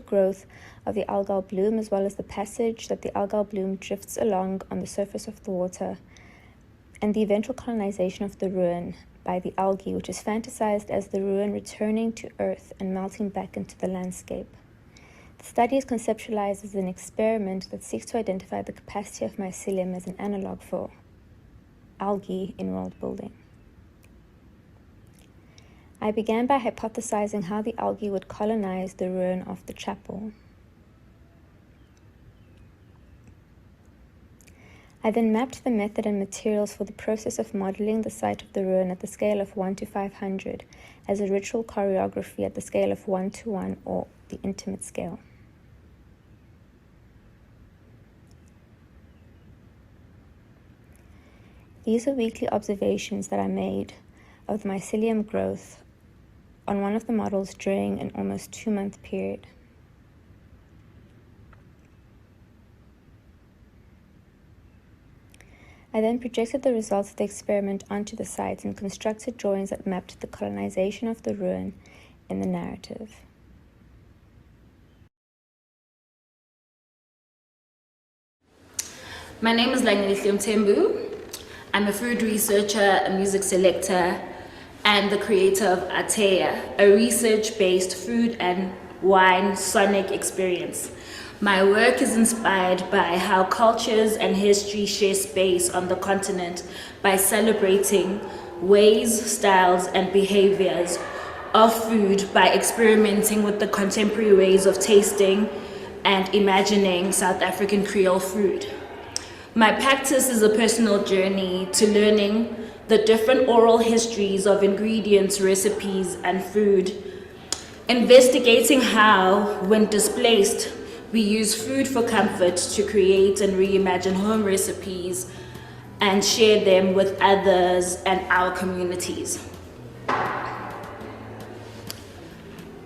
growth of the algal bloom, as well as the passage that the algal bloom drifts along on the surface of the water, and the eventual colonization of the ruin by the algae, which is fantasized as the ruin returning to Earth and melting back into the landscape. The study is conceptualized as an experiment that seeks to identify the capacity of mycelium as an analog for algae in world building. I began by hypothesizing how the algae would colonize the ruin of the chapel. I then mapped the method and materials for the process of modeling the site of the ruin at the scale of 1 to 500 as a ritual choreography at the scale of 1 to 1, or the intimate scale. These are weekly observations that I made of the mycelium growth on one of the models during an almost 2-month period. I then projected the results of the experiment onto the site and constructed drawings that mapped the colonization of the ruin in the narrative. My name is Langelihle Mthembu. I'm a food researcher, a music selector, and the creator of Atea, a research-based food and wine sonic experience. My work is inspired by how cultures and history share space on the continent by celebrating ways, styles, and behaviors of food by experimenting with the contemporary ways of tasting and imagining South African Creole food. My practice is a personal journey to learning the different oral histories of ingredients, recipes, and food, investigating how, when displaced, we use food for comfort to create and reimagine home recipes and share them with others and our communities.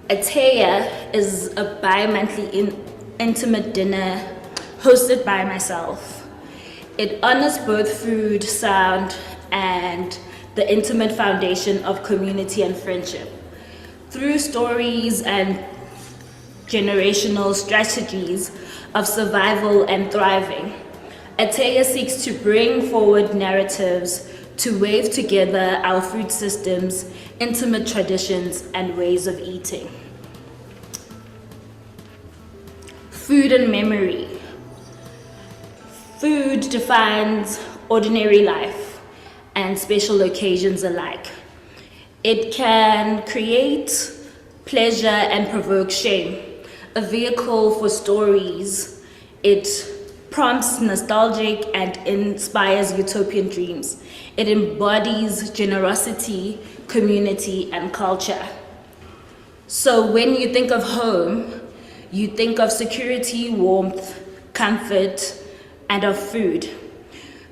Atea is a bi-monthly intimate dinner hosted by myself. It honors both food, sound, and the intimate foundation of community and friendship. Through stories and generational strategies of survival and thriving, Atea seeks to bring forward narratives to weave together our food systems, intimate traditions, and ways of eating. Food and memory. Food defines ordinary life and special occasions alike. It can create pleasure and provoke shame, a vehicle for stories. It prompts nostalgic and inspires utopian dreams. It embodies generosity, community, and culture. So when you think of home, you think of security, warmth, comfort, and of food.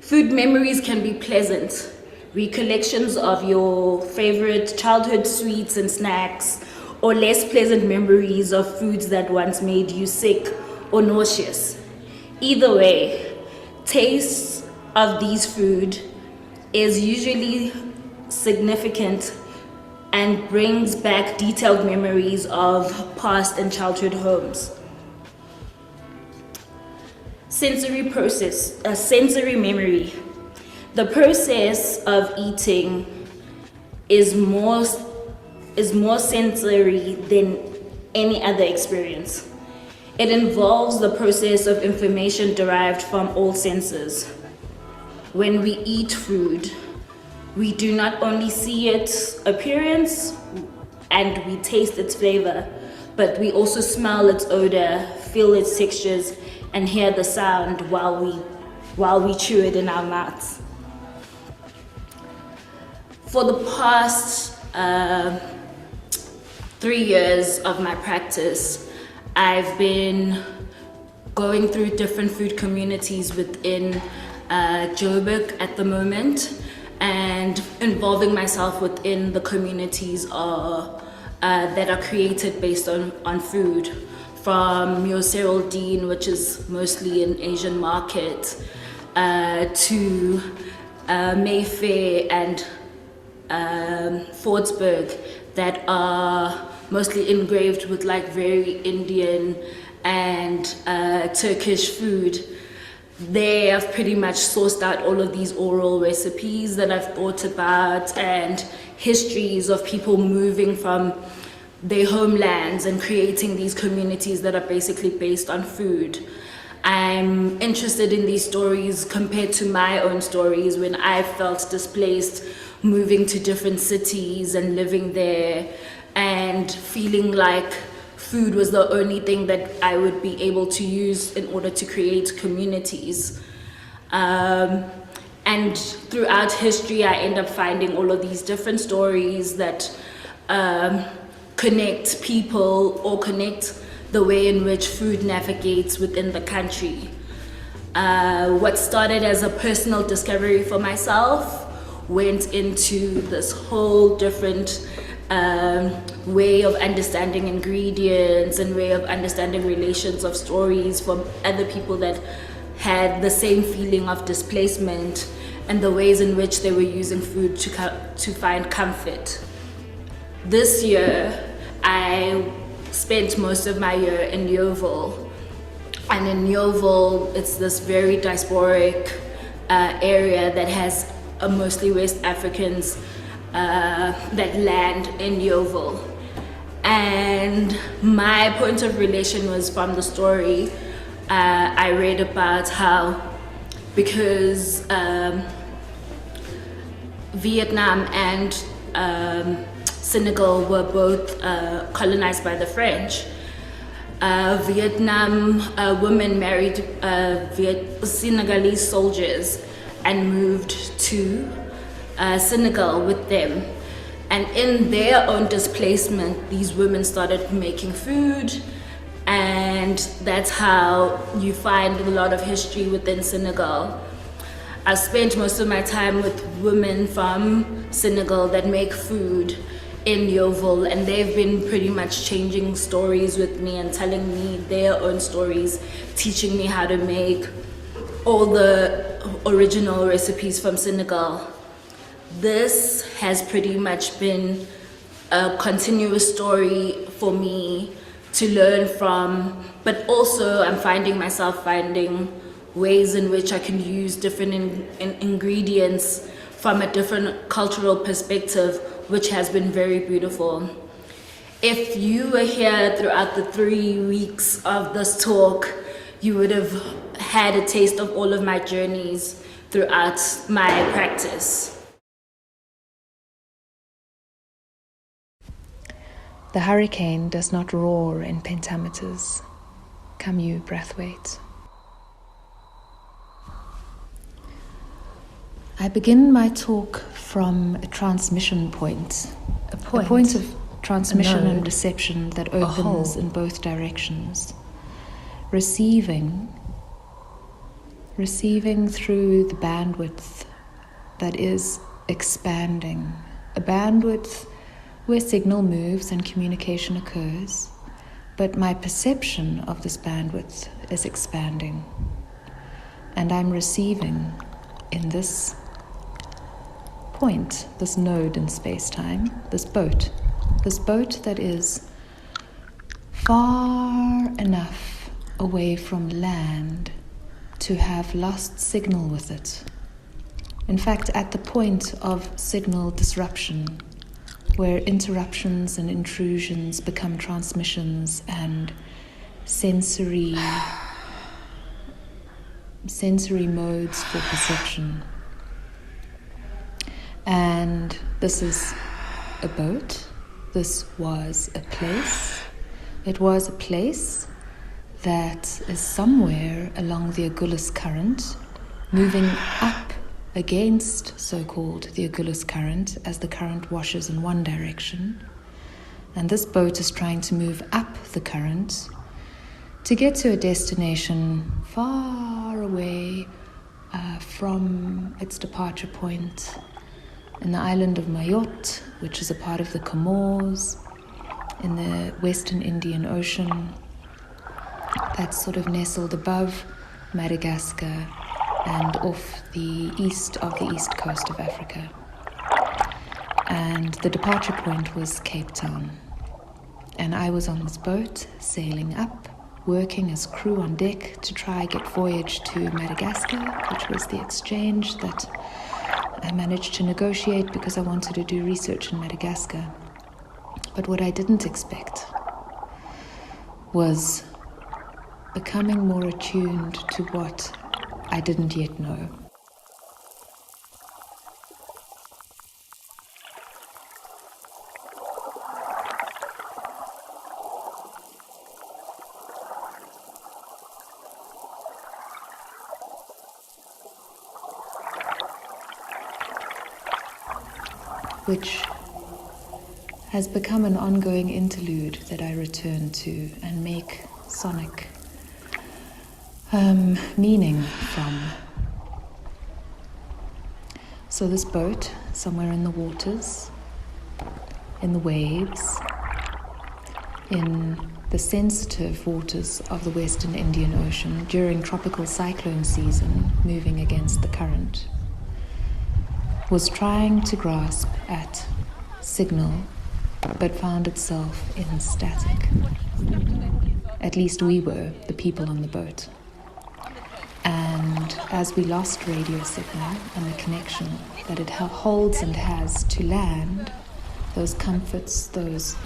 Food memories can be pleasant, recollections of your favorite childhood sweets and snacks, or less pleasant memories of foods that once made you sick or nauseous. Either way, taste of these food is usually significant and brings back detailed memories of past and childhood homes. Sensory memory. The process of eating is more sensory than any other experience. It involves the process of information derived from all senses. When we eat food, we do not only see its appearance and we taste its flavor, but we also smell its odor, feel its textures, and hear the sound while we chew it in our mouths. For the past 3 years of my practice, I've been going through different food communities within Joburg at the moment, and involving myself within the communities that are created based on food, from your Cyril Dean, which is mostly an Asian market, to Mayfair and Fordsburg, that are mostly engraved with like very Indian and Turkish food. They have pretty much sourced out all of these oral recipes that I've thought about, and histories of people moving from their homelands and creating these communities that are basically based on food. I'm interested in these stories compared to my own stories when I felt displaced, moving to different cities and living there and feeling like food was the only thing that I would be able to use in order to create communities. And throughout history, I end up finding all of these different stories that connect people or connect the way in which food navigates within the country. What started as a personal discovery for myself went into this whole different way of understanding ingredients and way of understanding relations of stories from other people that had the same feeling of displacement and the ways in which they were using food to find comfort. This year, I spent most of my year in Yeovil. And in Yeovil, it's this very diasporic area that has mostly West Africans that land in Yeovil. And my point of relation was from the story I read about how, because Vietnam and Senegal were both colonized by the French, Vietnam women married Senegalese soldiers and moved to Senegal with them. And in their own displacement, these women started making food, and that's how you find a lot of history within Senegal. I spent most of my time with women from Senegal that make food in Yeovil, and they've been pretty much changing stories with me and telling me their own stories, teaching me how to make all the original recipes from Senegal. This has pretty much been a continuous story for me to learn from, but also I'm finding myself finding ways in which I can use different ingredients from a different cultural perspective, which has been very beautiful. If you were here throughout the 3 weeks of this talk, you would have had a taste of all of my journeys throughout my practice. The hurricane does not roar in pentameters. Come you, Brathwaite. I begin my talk from a transmission point. A point of transmission node, and reception that a hole. opens in both directions. Receiving through the bandwidth that is expanding, a bandwidth where signal moves and communication occurs, but my perception of this bandwidth is expanding, and I'm receiving in this point, this node in space-time, this boat that is far enough away from land to have lost signal with it. In fact, at the point of signal disruption, where interruptions and intrusions become transmissions and sensory modes for perception. And this is a boat. This was a place. It was a place that is somewhere along the Agulhas current, moving up against so-called the Agulhas current as the current washes in one direction. And this boat is trying to move up the current to get to a destination far away from its departure point in the island of Mayotte, which is a part of the Comores, in the Western Indian Ocean, that's sort of nestled above Madagascar and off the east of the east coast of Africa. And the departure point was Cape Town. And I was on this boat, sailing up, working as crew on deck to try get voyage to Madagascar, which was the exchange that I managed to negotiate because I wanted to do research in Madagascar. But what I didn't expect was becoming more attuned to what I didn't yet know. Which has become an ongoing interlude that I return to and make sonic meaning from. So this boat, somewhere in the waters, in the waves, in the sensitive waters of the Western Indian Ocean during tropical cyclone season, moving against the current, was trying to grasp at signal, but found itself in static. At least we were, the people on the boat. And as we lost radio signal and the connection that it holds and has to land, those comforts, those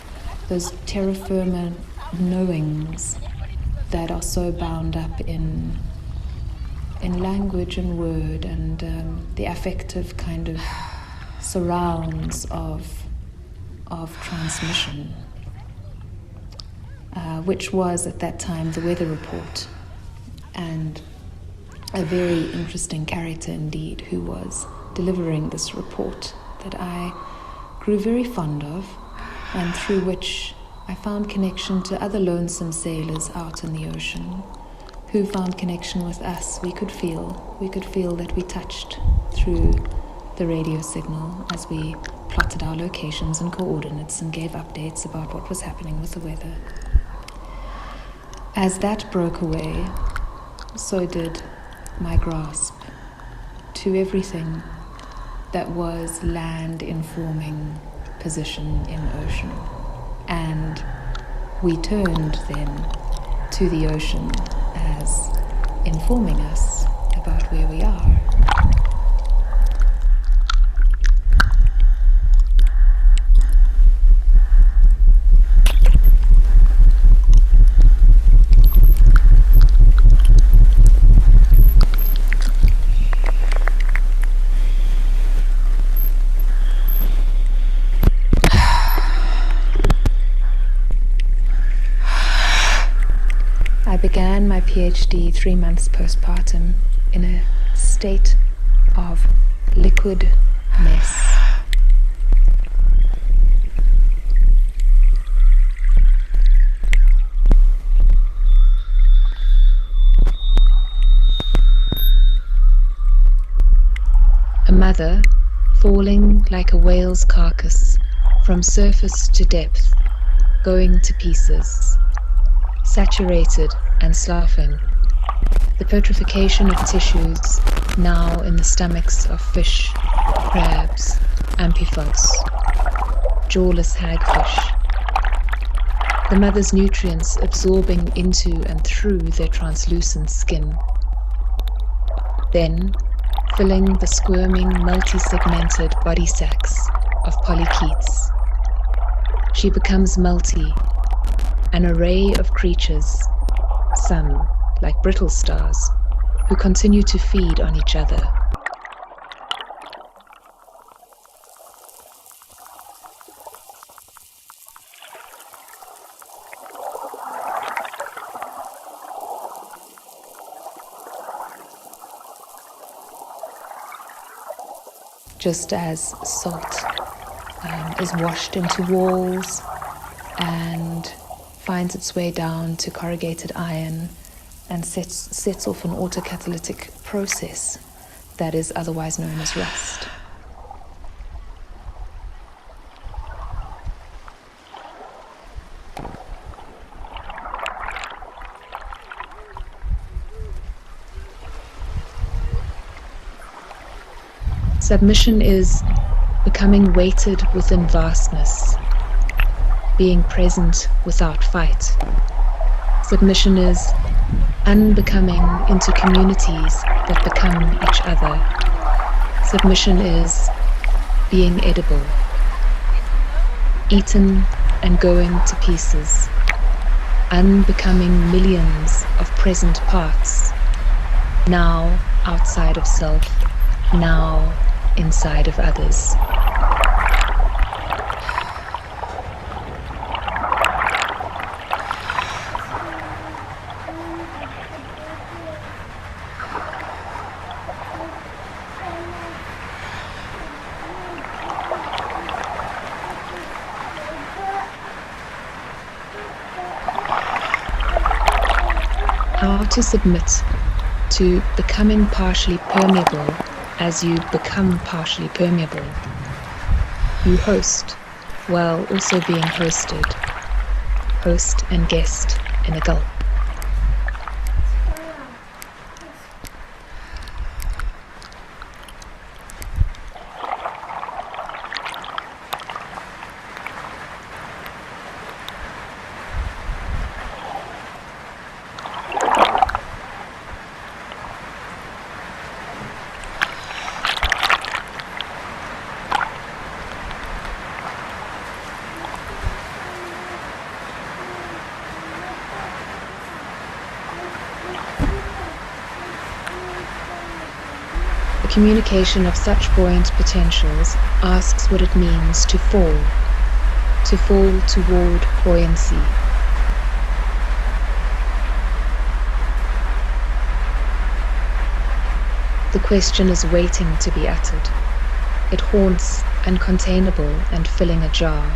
terra firma knowings that are so bound up in language and word and the affective kind of surrounds of transmission, which was at that time the weather report, and a very interesting character indeed who was delivering this report that I grew very fond of, and through which I found connection to other lonesome sailors out in the ocean who found connection with us. We could feel that we touched through the radio signal as we plotted our locations and coordinates and gave updates about what was happening with the weather. As that broke away, so did my grasp to everything that was land-informing position in ocean. And we turned then to the ocean as informing us about where we are. I began my PhD 3 months postpartum in a state of liquid mess. like a whale's carcass, from surface to depth, going to pieces, saturated and sloughing. The petrification of tissues now in the stomachs of fish, crabs, amphipods, jawless hagfish. The mother's nutrients absorbing into and through their translucent skin. Then, filling the squirming, multi-segmented body sacs of polychaetes. She becomes multi, an array of creatures, some like brittle stars, who continue to feed on each other. Just as salt is washed into walls and finds its way down to corrugated iron and sets off an autocatalytic process that is otherwise known as rust. Submission is becoming weighted within vastness, being present without fight. Submission is unbecoming into communities that become each other. Submission is being edible, eaten and going to pieces, unbecoming millions of present parts, now outside of self, now inside of others. How to submit to becoming partially permeable as you become partially permeable. You host while also being hosted. Host and guest in a gulp. The communication of such buoyant potentials asks what it means to fall toward buoyancy. The question is waiting to be uttered. It haunts uncontainable and filling a jar.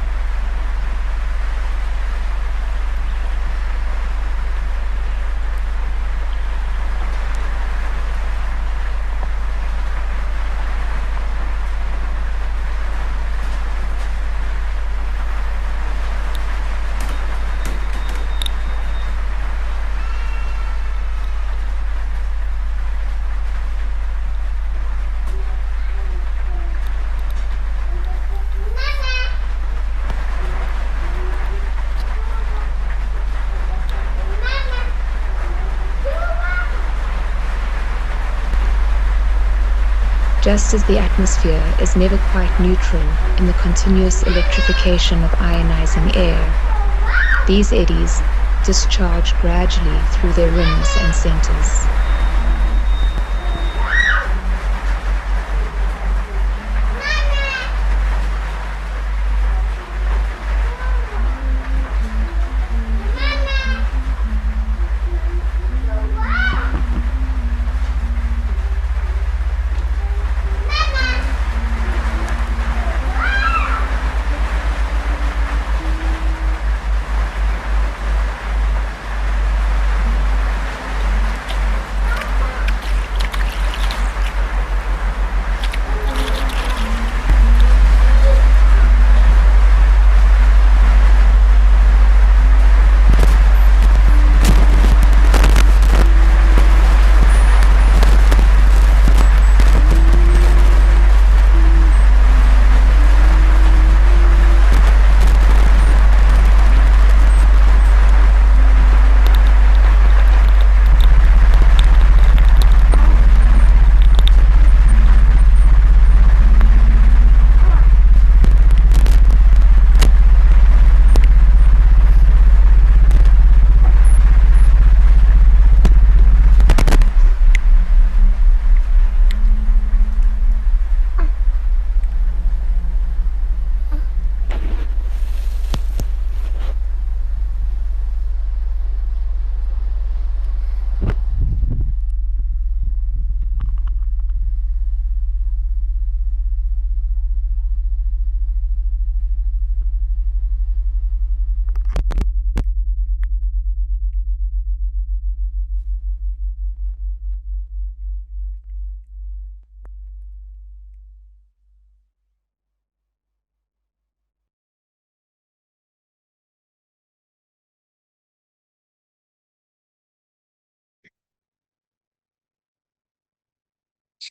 Just as the atmosphere is never quite neutral in the continuous electrification of ionizing air, these eddies discharge gradually through their rims and centers.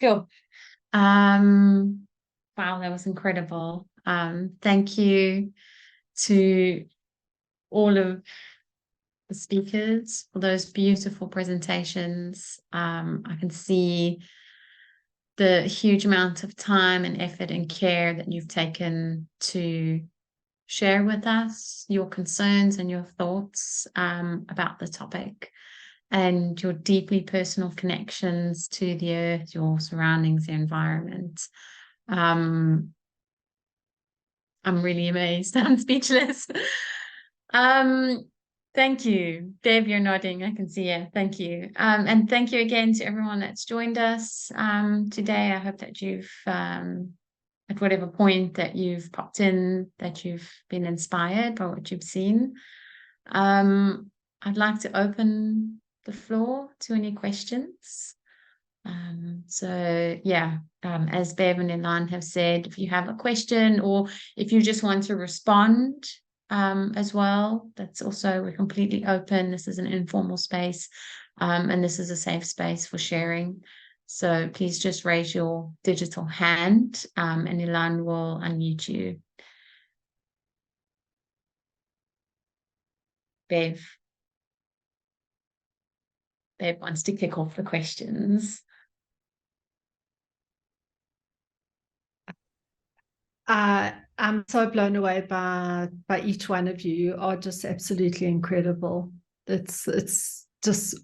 Sure. Wow, that was incredible. Thank you to all of the speakers for those beautiful presentations. I can see the huge amount of time and effort and care that you've taken to share with us your concerns and your thoughts about the topic, and your deeply personal connections to the earth, your surroundings, the environment. I'm really amazed. I'm speechless. Thank you. Dave, you're nodding. I can see you. Thank you. And thank you again to everyone that's joined us today. I hope that you've, at whatever point that you've popped in, that you've been inspired by what you've seen. I'd like to open the floor to any questions. So yeah, as Bev and Ilan have said, if you have a question or if you just want to respond as well, that's also, we're completely open. This is an informal space, and this is a safe space for sharing. So please just raise your digital hand, and Ilan will unmute you. Bev wants to kick off the questions. I'm so blown away by each one of you. You are just absolutely incredible. It's just,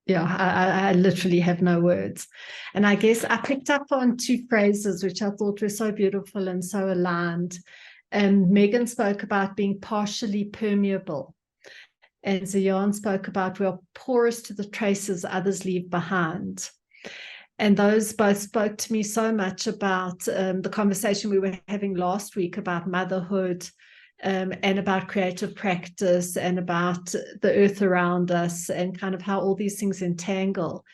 yeah, I literally have no words. And I guess I picked up on two phrases which I thought were so beautiful and so aligned. And Megan spoke about being partially permeable, and Zion spoke about we are porous to the traces others leave behind. And those both spoke to me so much about the conversation we were having last week about motherhood, and about creative practice and about the earth around us and kind of how all these things entangle.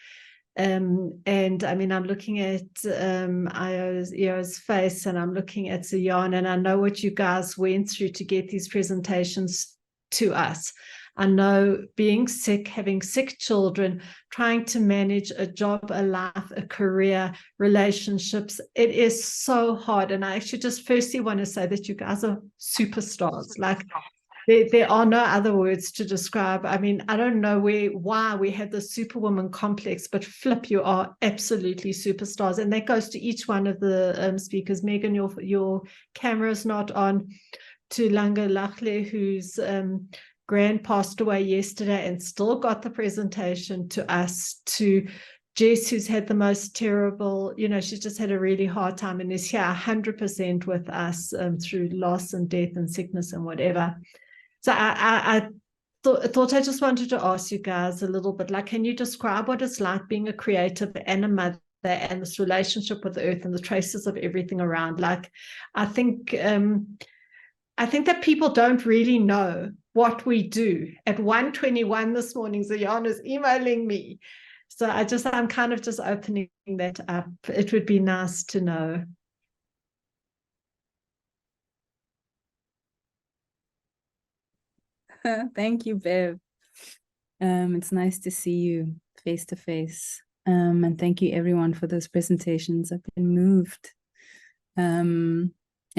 And I mean, I'm looking at Io's face, and I'm looking at Zion, and I know what you guys went through to get these presentations to us. I know being sick, having sick children, trying to manage a job, a life, a career, relationships. It is so hard. And I actually just firstly want to say that you guys are superstars. Like, there are no other words to describe. I mean, I don't know why we have the superwoman complex, but flip, you are absolutely superstars. And that goes to each one of the speakers. Megan, your camera's not on. To Langa Lachle, who's grand passed away yesterday and still got the presentation to us, to Jess, who's had the most terrible, she's just had a really hard time and is here 100% with us through loss and death and sickness and whatever. So I thought I just wanted to ask you guys a little bit, like, can you describe what it's like being a creative and a mother and this relationship with the earth and the traces of everything around? Like, I think that people don't really know what we do. At 1:21 this morning, Zion is emailing me. So I'm kind of just opening that up. It would be nice to know. Thank you, Bev. It's nice to see you face to face. And thank you everyone for those presentations. I've been moved. And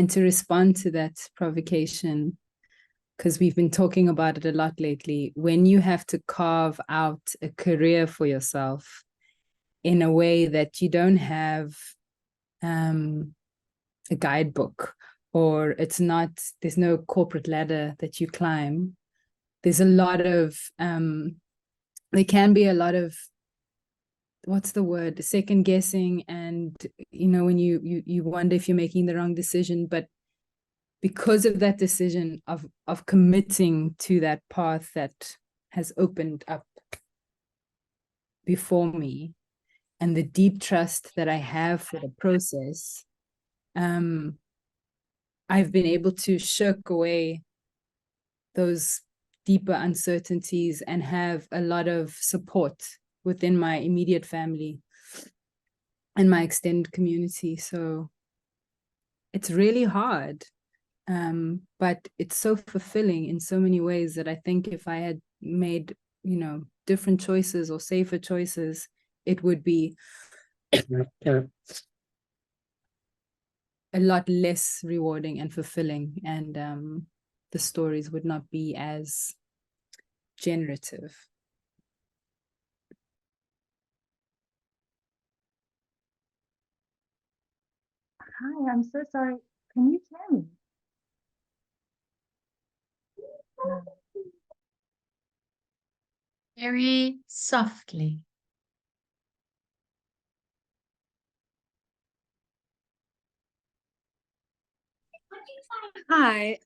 to respond to that provocation, because we've been talking about it a lot lately, when you have to carve out a career for yourself in a way that you don't have a guidebook, or there's no corporate ladder that you climb, there's a lot of, there can be a lot of, what's the word, second guessing, and when you wonder if you're making the wrong decision. But because of that decision of committing to that path that has opened up before me, and the deep trust that I have for the process, I've been able to shirk away those deeper uncertainties and have a lot of support within my immediate family and my extended community. So it's really hard, but it's so fulfilling in so many ways that I think if I had made, different choices or safer choices, it would be a lot less rewarding and fulfilling, and the stories would not be as generative. Hi, I'm so sorry. Can you hear me? Very softly. Hi,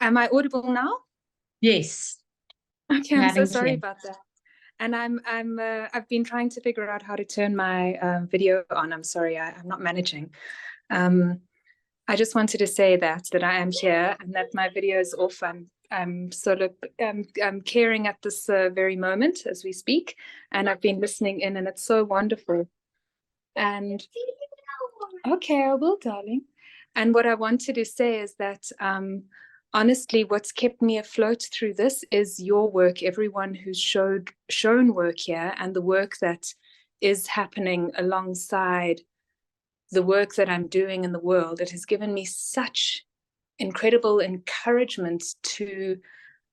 am I audible now? Yes. Okay, I'm Loud so and sorry clear. about that. And I've been trying to figure out how to turn my video on. I'm sorry, I'm not managing. I just wanted to say that I am here and that my video is off. I'm sort of I'm caring at this very moment as we speak, and I've been listening in, and it's so wonderful. And okay, I will, darling. And what I wanted to say is that honestly, what's kept me afloat through this is your work, everyone who's shown work here, and the work that is happening alongside the work that I'm doing in the world. It has given me such incredible encouragement to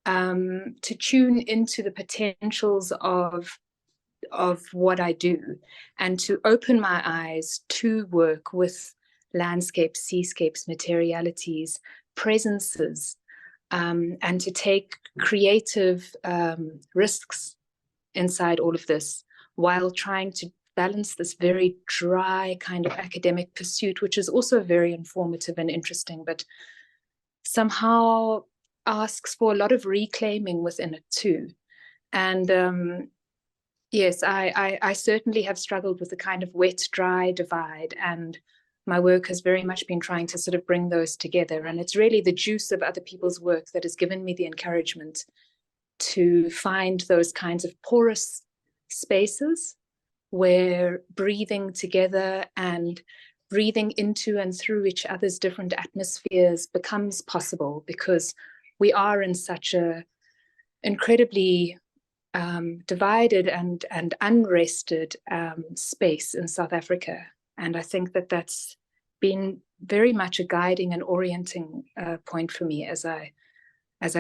tune into the potentials of what I do, and to open my eyes to work with landscapes, seascapes, materialities, presences, and to take creative risks inside all of this, while trying to balance this very dry kind of academic pursuit, which is also very informative and interesting, but somehow asks for a lot of reclaiming within it too. And yes, I certainly have struggled with the kind of wet-dry divide, and my work has very much been trying to sort of bring those together. And it's really the juice of other people's work that has given me the encouragement to find those kinds of porous spaces where breathing together and breathing into and through each other's different atmospheres becomes possible, because we are in such a incredibly divided and unrested space in South Africa. And I think that that's been very much a guiding and orienting point for me as I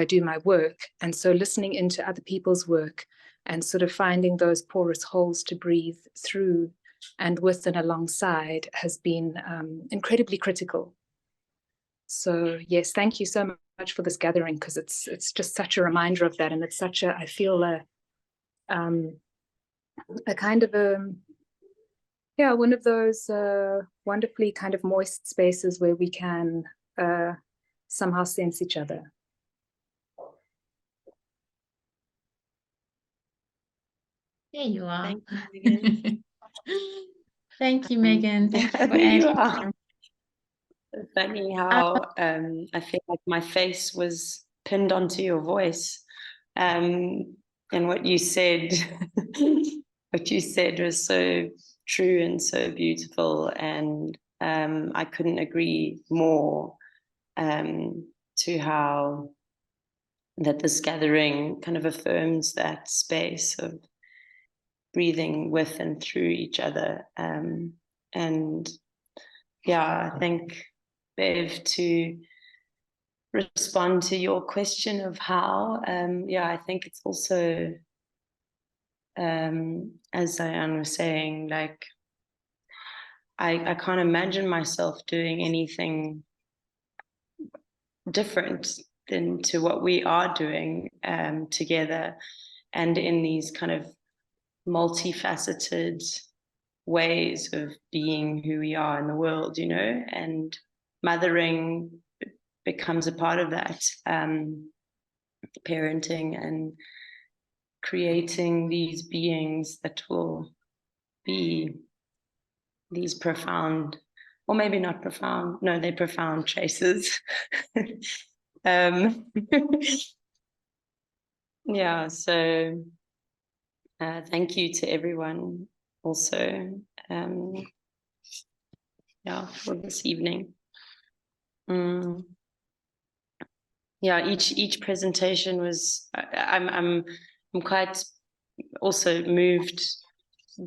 do my work. And so listening into other people's work and sort of finding those porous holes to breathe through and with and alongside has been incredibly critical. So yes, thank you so much for this gathering, because it's just such a reminder of that. And it's such a, I feel a kind of one of those wonderfully kind of moist spaces where we can somehow sense each other. There you are. Thank you, Megan. Thank you, Megan. Thank you for There you asking. are. It's funny how I feel like my face was pinned onto your voice, and what you said, was so true and so beautiful, and I couldn't agree more to how that this gathering kind of affirms that space of breathing with and through each other. And yeah, I think, Bev, to respond to your question of how, I think it's also, as Diane was saying, like, I can't imagine myself doing anything different than to what we are doing together, and in these kind of multifaceted ways of being who we are in the world, you know, and mothering becomes a part of that, parenting and creating these beings that will be these profound, or maybe not profound, no, they're profound traces. Yeah, so thank you to everyone also, for this evening. Yeah, each presentation was, I'm quite also moved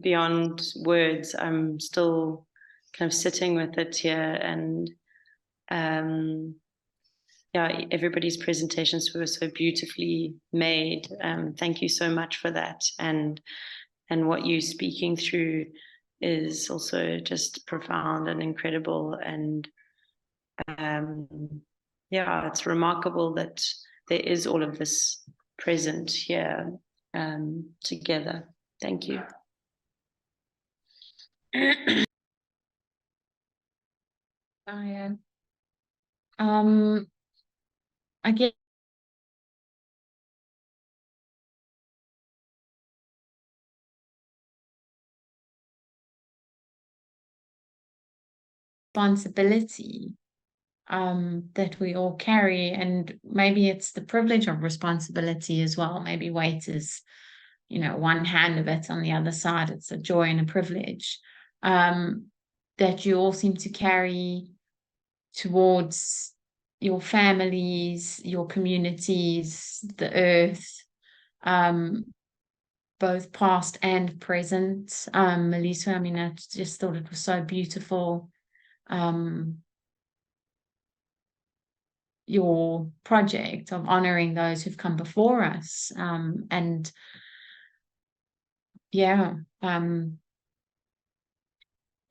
beyond words. I'm still kind of sitting with it here, and yeah, everybody's presentations were so beautifully made. Thank you so much for that. And what you're speaking through is also just profound and incredible. And yeah, it's remarkable that there is all of this present here together. Thank you. Diane. I get responsibility that we all carry, and maybe it's the privilege of responsibility as well. Maybe weight is, you know, one hand of it. On the other side, it's a joy and a privilege that you all seem to carry towards your families, your communities, the earth, both past and present. Melissa, I mean, I just thought it was so beautiful. Your project of honoring those who've come before us, and yeah,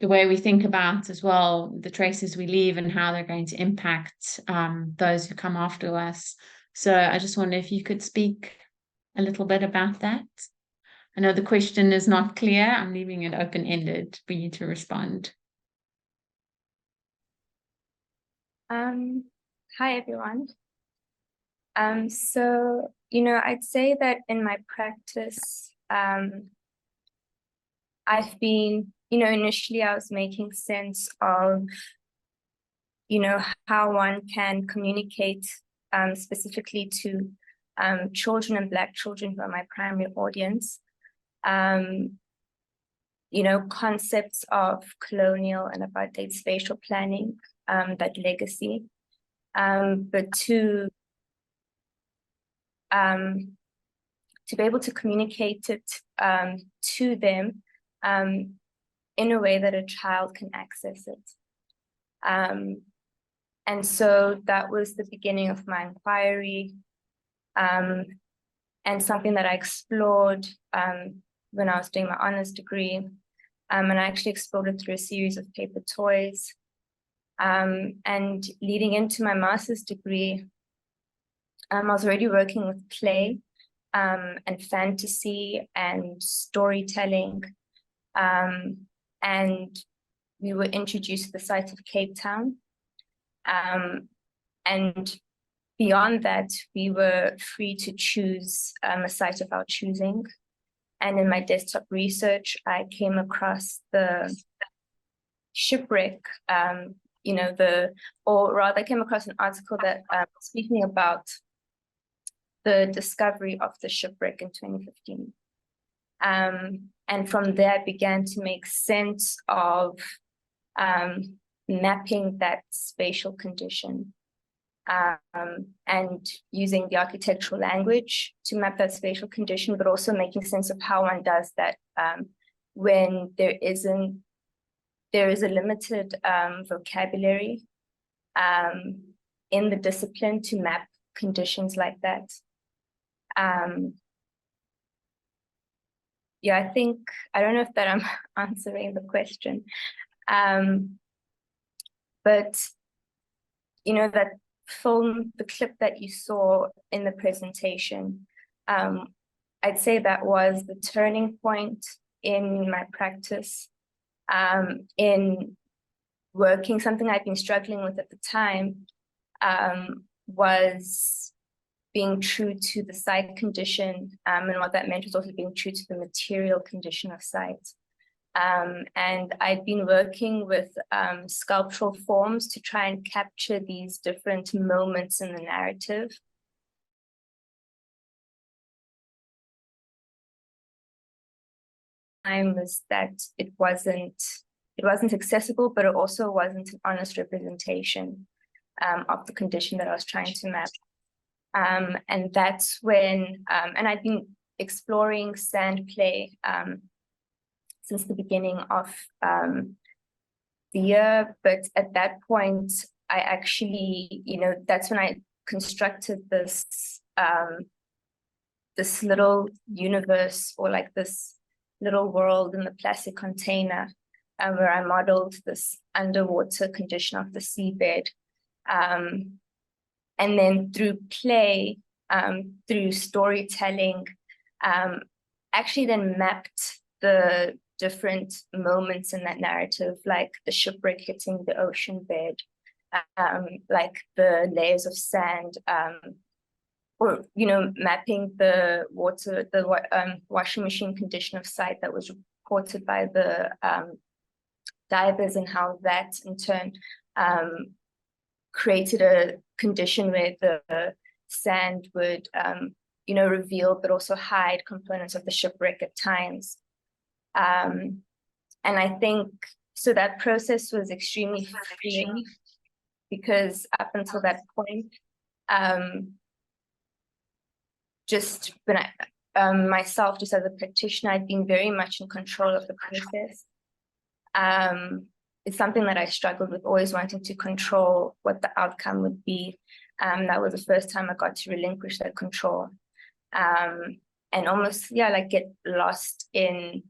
the way we think about as well the traces we leave and how they're going to impact those who come after us. So I just wonder if you could speak a little bit about that. I know the question is not clear. I'm leaving it open-ended for you to respond. Hi, everyone. So, you know, I'd say that in my practice, I've been, you know, initially I was making sense of, you know, how one can communicate specifically to children and Black children who are my primary audience. You know, concepts of colonial and apartheid spatial planning, that legacy, but to be able to communicate it to them in a way that a child can access it. And so that was the beginning of my inquiry, and something that I explored when I was doing my honors degree. And I actually explored it through a series of paper toys. And leading into my master's degree, I was already working with play and fantasy and storytelling. And we were introduced to the site of Cape Town. And beyond that, we were free to choose a site of our choosing. And in my desktop research, I came across the shipwreck, you know, or rather I came across an article that speaking about the discovery of the shipwreck in 2015. And from there, I began to make sense of mapping that spatial condition and using the architectural language to map that spatial condition, but also making sense of how one does that when there is a limited vocabulary in the discipline to map conditions like that. Yeah, I don't know if that I'm answering the question, but you know, that film, the clip that you saw in the presentation, I'd say that was the turning point in my practice, in working. Something I'd been struggling with at the time was being true to the site condition, and what that meant was also being true to the material condition of site. And I'd been working with sculptural forms to try and capture these different moments in the narrative. Was that it wasn't accessible, but it also wasn't an honest representation of the condition that I was trying to map. And that's when, and I'd been exploring sand play since the beginning of the year. But at that point, I actually, that's when I constructed this this little universe, or like this little world in the plastic container, where I modeled this underwater condition of the seabed. And then through play, through storytelling, actually then mapped the different moments in that narrative, like the shipwreck hitting the ocean bed, like the layers of sand, or mapping the water, the washing machine condition of sight that was reported by the divers, and how that in turn created a condition where the sand would reveal but also hide components of the shipwreck at times. And I think so that process was extremely freeing, because up until that point, just when myself, just as a practitioner, I'd been very much in control of the process. It's something that I struggled with, always wanting to control what the outcome would be. That was the first time I got to relinquish that control, and almost, like get lost in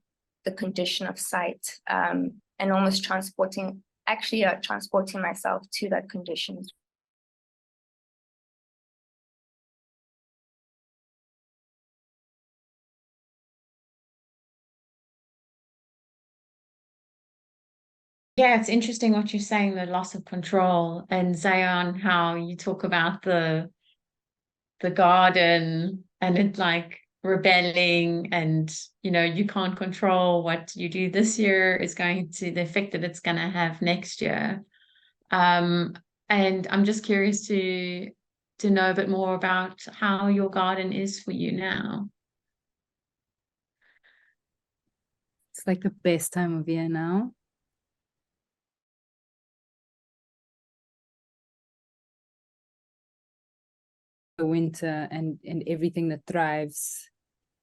the condition of sight, and almost transporting myself to that condition. Yeah, it's interesting what you're saying, the loss of control, and Zion, how you talk about the garden and it like rebelling, and you can't control what you do this year is going to the effect that it's going to have next year. And I'm just curious to know a bit more about how your garden is for you now. It's like the best time of year now. The winter and everything that thrives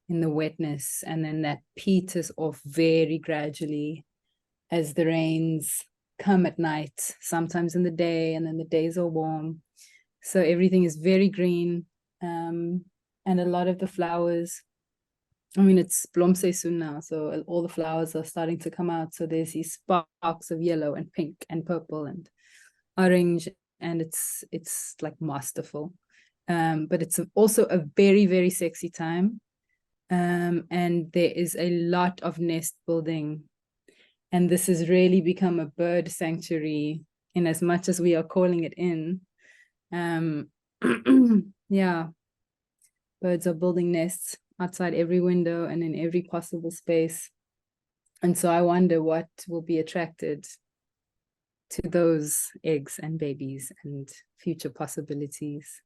in the wetness, and then that peters off very gradually as the rains come at night, sometimes in the day, and then the days are warm. So everything is very green, and a lot of the flowers, it's blomseisoen now, so all the flowers are starting to come out. So there's these sparks of yellow and pink and purple and orange, and it's like masterful. But it's also a very, very sexy time. And there is a lot of nest building. And this has really become a bird sanctuary in as much as we are calling it in. Yeah, birds are building nests outside every window and in every possible space. And so I wonder what will be attracted to those eggs and babies and future possibilities.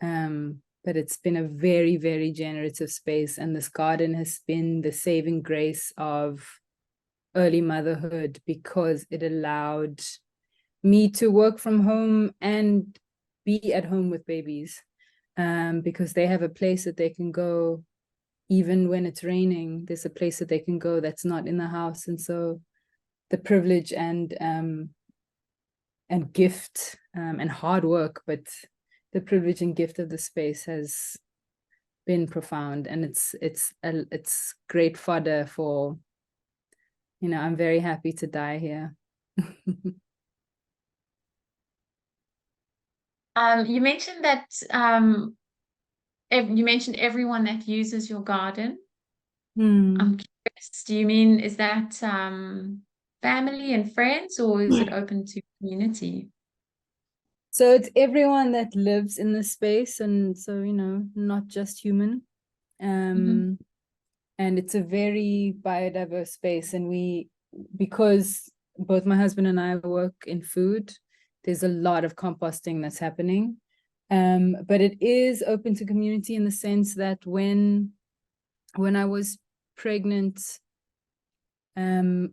But it's been a very, very generative space, and this garden has been the saving grace of early motherhood, because it allowed me to work from home and be at home with babies, because they have a place that they can go even when it's raining. There's a place that they can go that's not in the house. And so the privilege and gift and hard work, but the privilege and gift of the space has been profound, and it's great fodder for, I'm very happy to die here. You mentioned that you mentioned everyone that uses your garden. I'm curious, do you mean, is that family and friends, or is it open to community? So it's everyone that lives in the space, and so, not just human. And it's a very biodiverse space. And because both my husband and I work in food, there's a lot of composting that's happening. But it is open to community in the sense that when I was pregnant, in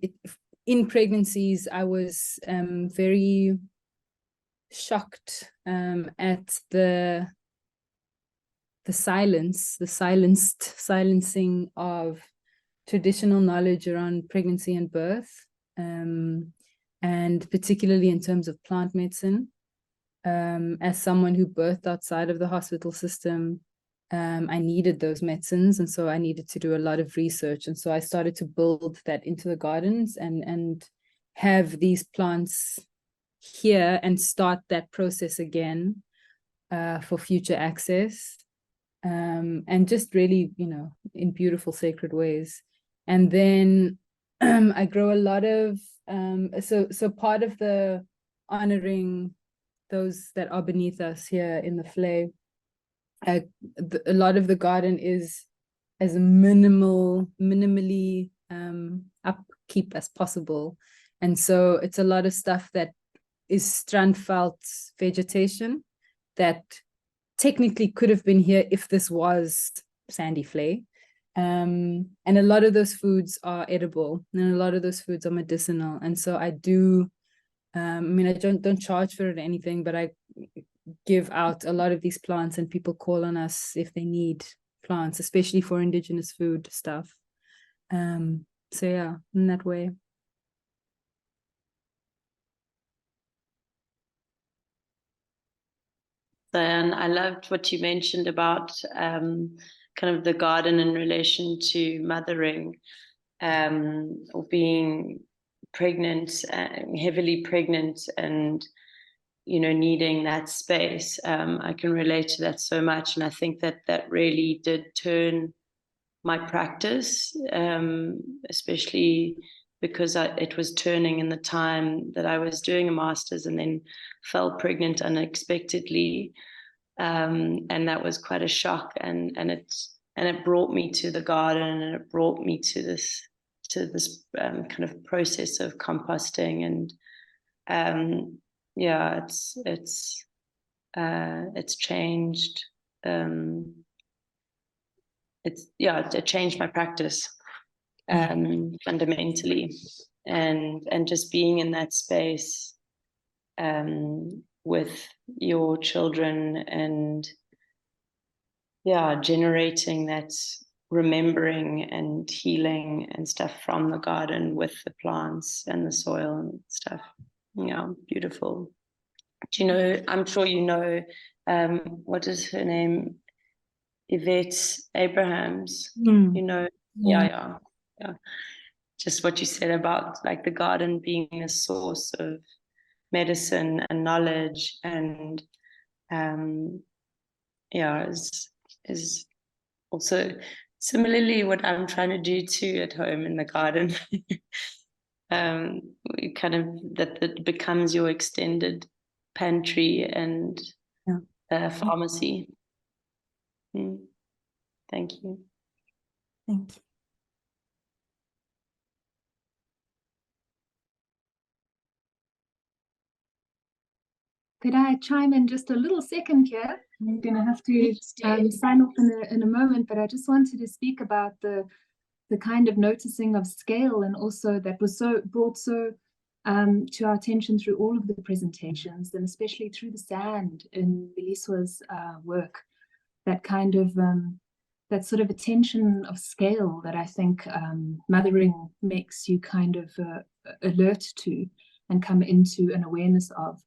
pregnancies, I was very shocked at the silencing of traditional knowledge around pregnancy and birth, and particularly in terms of plant medicine. As someone who birthed outside of the hospital system, I needed those medicines, and so I needed to do a lot of research. And so I started to build that into the gardens and have these plants here and start that process again for future access, and just really, in beautiful sacred ways. And then I grow a lot of so part of the honoring those that are beneath us here in the Flay, a lot of the garden is as minimally upkeep as possible. And so it's a lot of stuff that is Strandveld vegetation that technically could have been here if this was Sandy Flay. And a lot of those foods are edible, and a lot of those foods are medicinal. And so I do, I don't charge for it or anything, but I give out a lot of these plants, and people call on us if they need plants, especially for indigenous food stuff. So yeah, in that way. And I loved what you mentioned about kind of the garden in relation to mothering, or being pregnant, heavily pregnant, and needing that space. I can relate to that so much, and I think that really did turn my practice, especially because it was turning in the time that I was doing a master's and then fell pregnant unexpectedly, and that was quite a shock. And it brought me to the garden, and it brought me to this kind of process of composting. And yeah, it's changed. It changed my practice fundamentally, and just being in that space with your children, and generating that remembering and healing and stuff from the garden with the plants and the soil and stuff. Yeah, beautiful. Do you know, I'm sure you know, what is her name? Yvette Abrahams. Yeah. Just what you said about like the garden being a source of medicine and knowledge, and is also similarly what I'm trying to do too at home in the garden. Kind of that becomes your extended pantry and pharmacy. Thank you. Thank you. Could I chime in just a little second here? I'm going to have to sign off in a moment, but I just wanted to speak about the kind of noticing of scale, and also that was brought to our attention through all of the presentations, and especially through the sand in Beliswa's work. That kind of that sort of attention of scale that I think mothering makes you kind of alert to and come into an awareness of.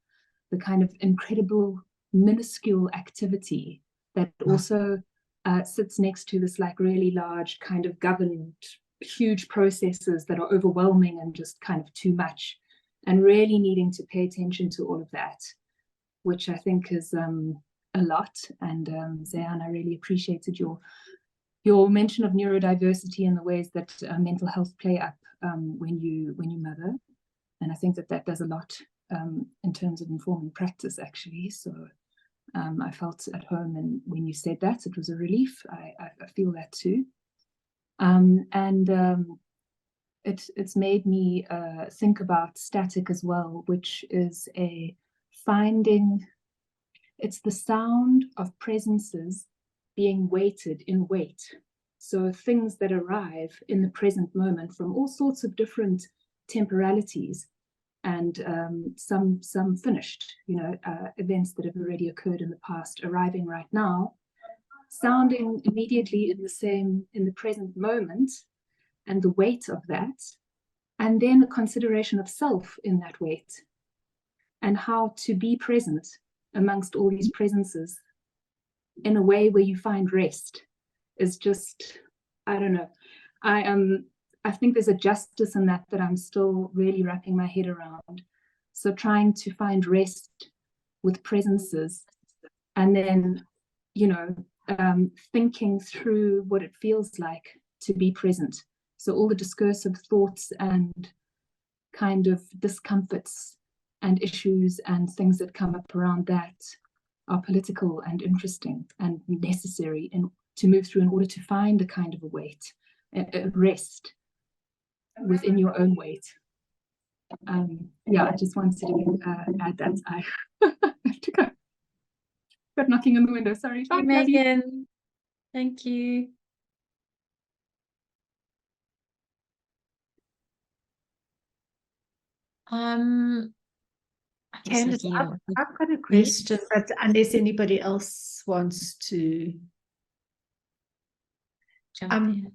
The kind of incredible minuscule activity that also sits next to this like really large kind of governed huge processes that are overwhelming and just kind of too much, and really needing to pay attention to all of that, which I think is a lot. And Zayan, I really appreciated your mention of neurodiversity and the ways that mental health play up when you mother, and I think that does a lot in terms of informing practice, actually. So I felt at home, and when you said that, it was a relief. I feel that too. It's made me think about static as well, which is it's the sound of presences being weighted in weight. So things that arrive in the present moment from all sorts of different temporalities, and some finished, events that have already occurred in the past, arriving right now, sounding immediately in the present moment, and the weight of that, and then a consideration of self in that weight, and how to be present amongst all these presences in a way where you find rest is just, I don't know. I think there's a justice in that I'm still really wrapping my head around. So trying to find rest with presences, and then, you know, thinking through what it feels like to be present. So all the discursive thoughts and kind of discomforts and issues and things that come up around that are political and interesting and necessary to move through in order to find a kind of a weight, a rest within your own weight. Yeah, I just wanted to add that. I have to go. Got knocking on the window, sorry. Bye, Megan. Thank you. Candice, I've got a question, but unless anybody else wants to jump in.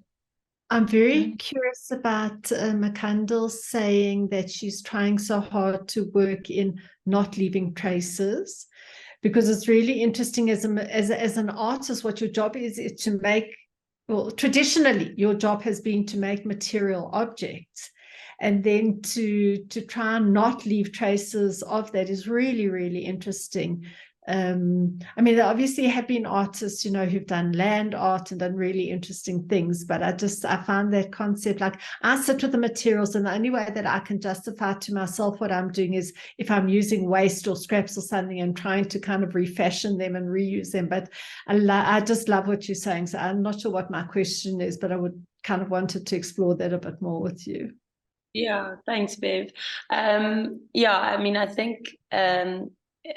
I'm very curious about Makandal saying that she's trying so hard to work in not leaving traces, because it's really interesting as an artist, what your job is to make, well, traditionally your job has been to make material objects, and then to try and not leave traces of that is really, really interesting. I mean, there obviously have been artists, you know, who've done land art and done really interesting things, but I found that concept, like, I sit with the materials, and the only way that I can justify to myself what I'm doing is if I'm using waste or scraps or something and trying to kind of refashion them and reuse them. But I just love what you're saying. So I'm not sure what my question is, but I would kind of wanted to explore that a bit more with you. Yeah, thanks, Bev. Yeah, I mean, I think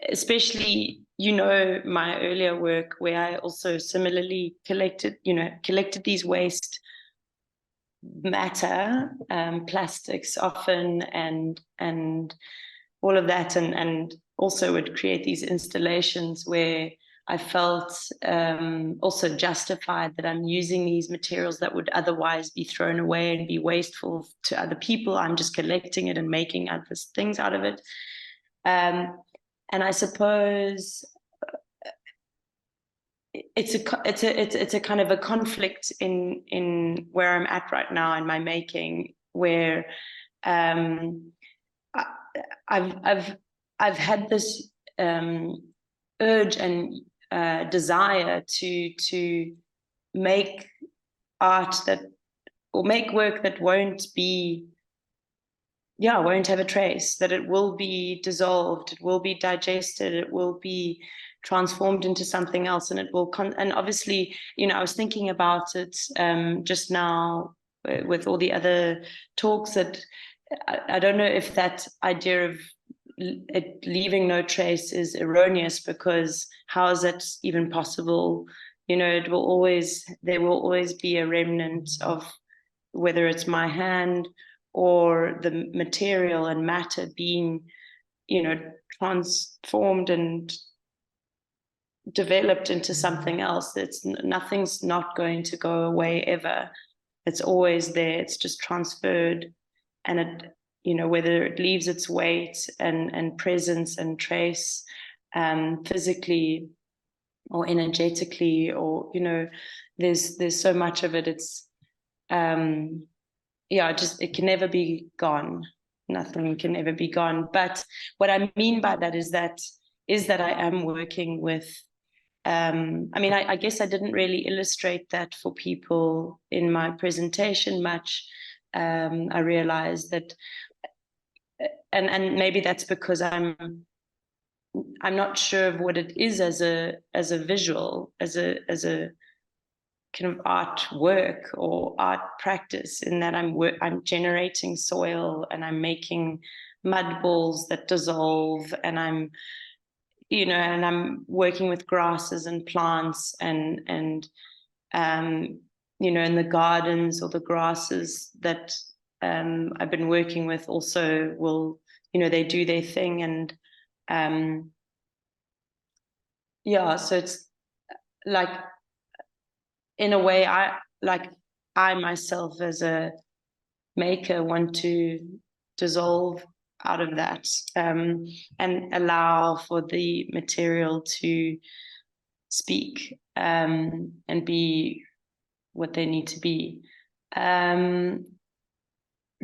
especially, you know, my earlier work where I also similarly collected these waste matter, plastics often, and all of that, and also would create these installations where I felt also justified that I'm using these materials that would otherwise be thrown away and be wasteful to other people. I'm just collecting it and making other things out of it. And I suppose it's a kind of a conflict in where I'm at right now in my making, where I've had this urge and desire to make art or make work that won't have a trace, that it will be dissolved, it will be digested, it will be transformed into something else, and it will and obviously, you know, I was thinking about it just now with all the other talks, that I don't know if that idea of it leaving no trace is erroneous, because how is that even possible? You know, there will always be a remnant of, whether it's my hand or the material and matter being, you know, transformed and developed into something else. Nothing's not going to go away ever. It's always there. It's just transferred, and it, you know, whether it leaves its weight and presence and trace physically or energetically, or, you know, there's so much of it. It's it can never be gone. Nothing can ever be gone. But what I mean by that is that I am working with I mean, I guess I didn't really illustrate that for people in my presentation much. I realized that, and maybe that's because I'm not sure of what it is as a visual, as a kind of art work or art practice, in that I'm generating soil and I'm making mud balls that dissolve, and I'm, you know, and I'm working with grasses and plants and you know, in the gardens, or the grasses that I've been working with also will, you know, they do their thing. And so it's like, in a way, I myself as a maker want to dissolve out of that, and allow for the material to speak, and be what they need to be.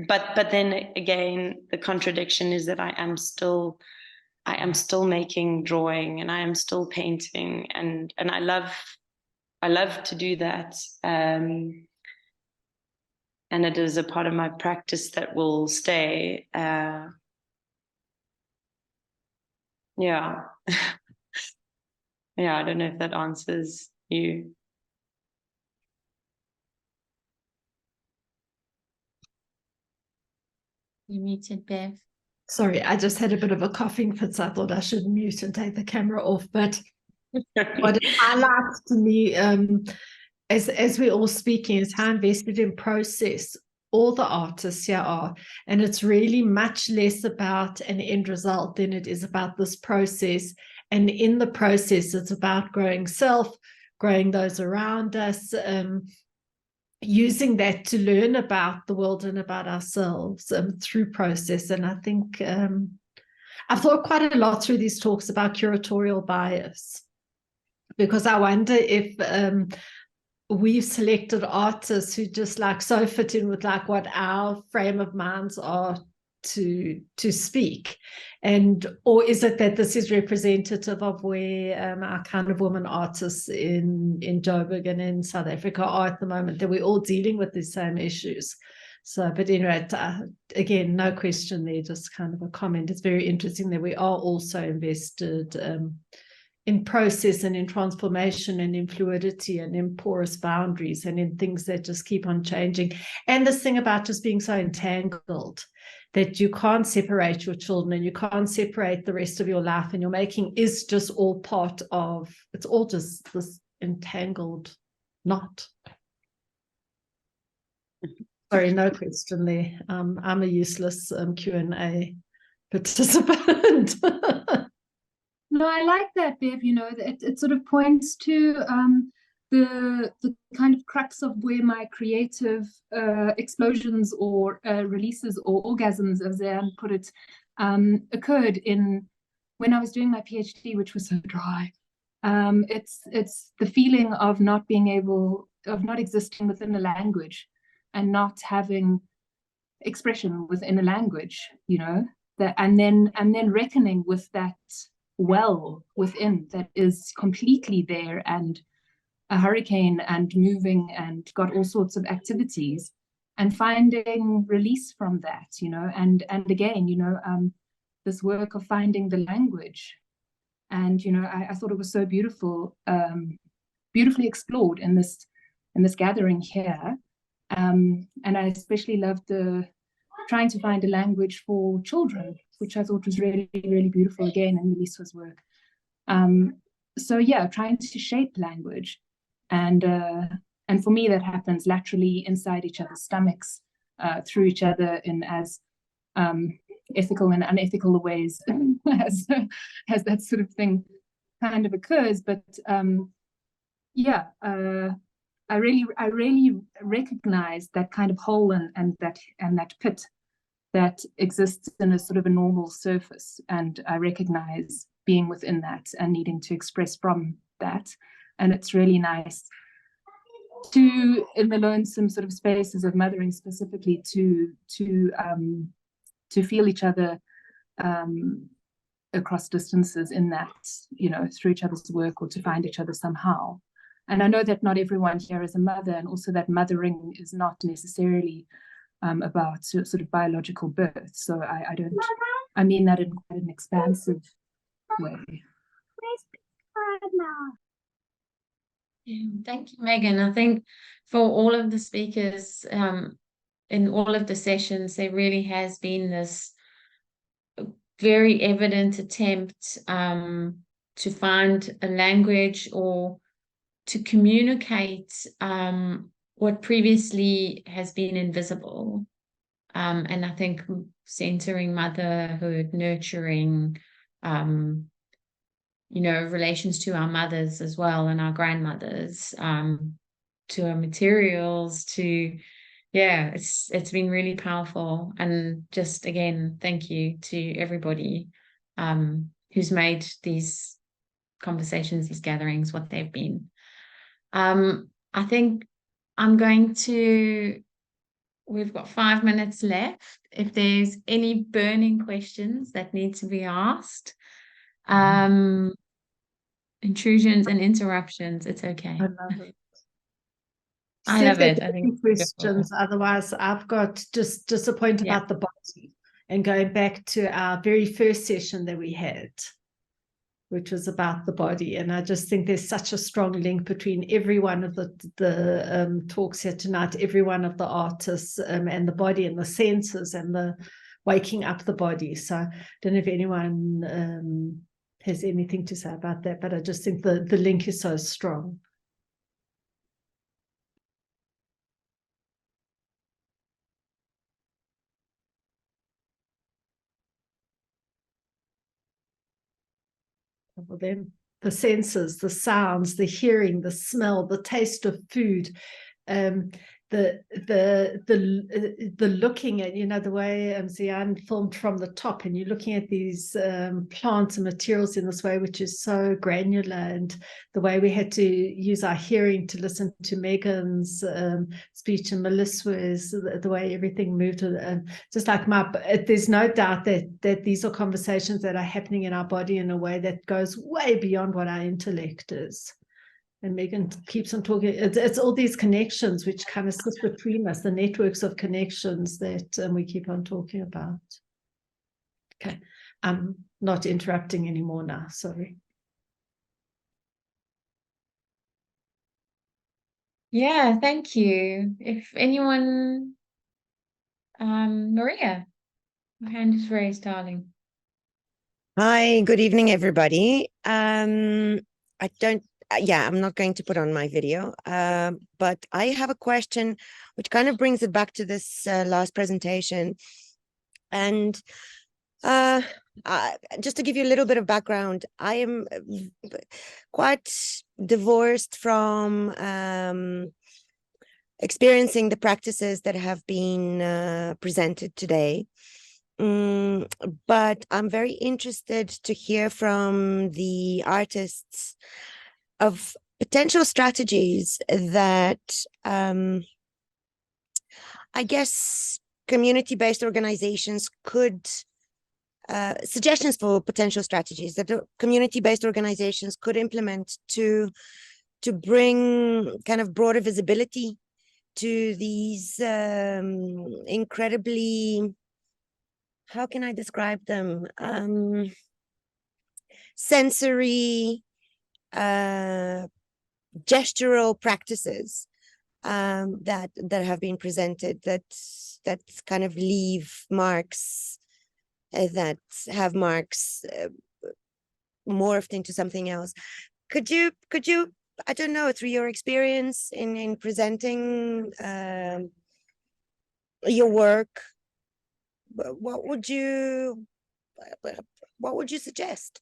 But then again, the contradiction is that I am still making drawing, and I am still painting, and I love to do that. And it is a part of my practice that will stay. Yeah. Yeah, I don't know if that answers you. You muted, Bev. Sorry, I just had a bit of a coughing fit, so I thought I should mute and take the camera off. But what it highlights to me, as we're all speaking, is how invested in process all the artists here are. And it's really much less about an end result than it is about this process. And in the process, it's about growing self, growing those around us, using that to learn about the world and about ourselves through process. And I think I've thought quite a lot through these talks about curatorial bias, because I wonder if we've selected artists who just like so fit in with like what our frame of minds are to speak, and or is it that this is representative of where our kind of women artists in Joburg and in South Africa are at the moment, that we're all dealing with the same issues. So, but anyway, again, no question there, just kind of a comment. It's very interesting that we are also invested in process and in transformation and in fluidity and in porous boundaries and in things that just keep on changing. And this thing about just being so entangled that you can't separate your children and you can't separate the rest of your life, and your making is just all part of, it's all just this entangled knot. Sorry, no question there. I'm a useless Q&A participant. No, I like that, Bev. You know, it sort of points to the kind of crux of where my creative explosions or releases or orgasms, as Zan put it, occurred in when I was doing my PhD, which was so dry. It's the feeling of not being able, of not existing within a language and not having expression within a language, you know, that, and then reckoning with that well within that is completely there and a hurricane and moving and got all sorts of activities, and finding release from that, you know, and again, you know, this work of finding the language. And, you know, I thought it was so beautiful, beautifully explored in this gathering here. And I especially loved trying to find a language for children, which I thought was really, really beautiful again in Melissa's work. So yeah, trying to shape language. And for me, that happens laterally inside each other's stomachs, through each other in as ethical and unethical ways as that sort of thing kind of occurs. But yeah, I really recognize that kind of hole and that pit that exists in a sort of a normal surface, and I recognize being within that and needing to express from that. And it's really nice to, in the lonesome sort of spaces of mothering specifically, to feel each other across distances in that, you know, through each other's work, or to find each other somehow. And I know that not everyone here is a mother, and also that mothering is not necessarily about sort of biological birth. So I mean that in quite an expansive way. Yeah, thank you, Megan. I think for all of the speakers in all of the sessions, there really has been this very evident attempt to find a language or to communicate what previously has been invisible. And I think centering motherhood, nurturing, you know, relations to our mothers as well and our grandmothers, to our materials, to yeah, it's been really powerful. And just again, thank you to everybody who's made these conversations, these gatherings, what they've been. I think we've got 5 minutes left. If there's any burning questions that need to be asked, intrusions and interruptions, it's okay. I love it. I love it. I think questions. Otherwise, I've got just a point about the body and going back to our very first session that we had, which was about the body. And I just think there's such a strong link between every one of the talks here tonight, every one of the artists and the body and the senses and the waking up the body. So I don't know if anyone has anything to say about that, but I just think the link is so strong. Well, then the senses, the sounds, the hearing, the smell, the taste of food, the looking at, the way Zian filmed from the top, and you're looking at these plants and materials in this way, which is so granular, and the way we had to use our hearing to listen to Megan's speech and Melissa's, the way everything moved, and just like there's no doubt that these are conversations that are happening in our body in a way that goes way beyond what our intellect is. And Megan keeps on talking. It's all these connections which kind of sit between us, the networks of connections that we keep on talking about. Okay, I'm not interrupting anymore now, sorry. Yeah, thank you. If anyone, Maria, your hand is raised, darling. Hi, good evening, everybody. I'm not going to put on my video, but I have a question which kind of brings it back to this last presentation. And just to give you a little bit of background, I am quite divorced from experiencing the practices that have been presented today. But I'm very interested to hear from the artists of potential strategies that I guess community-based organizations could, suggestions for potential strategies that community-based organizations could implement to bring kind of broader visibility to these incredibly, how can I describe them? Sensory, gestural practices that have been presented that kind of leave marks, that have marks morphed into something else. Could you I don't know, through your experience in presenting your work, what would you suggest?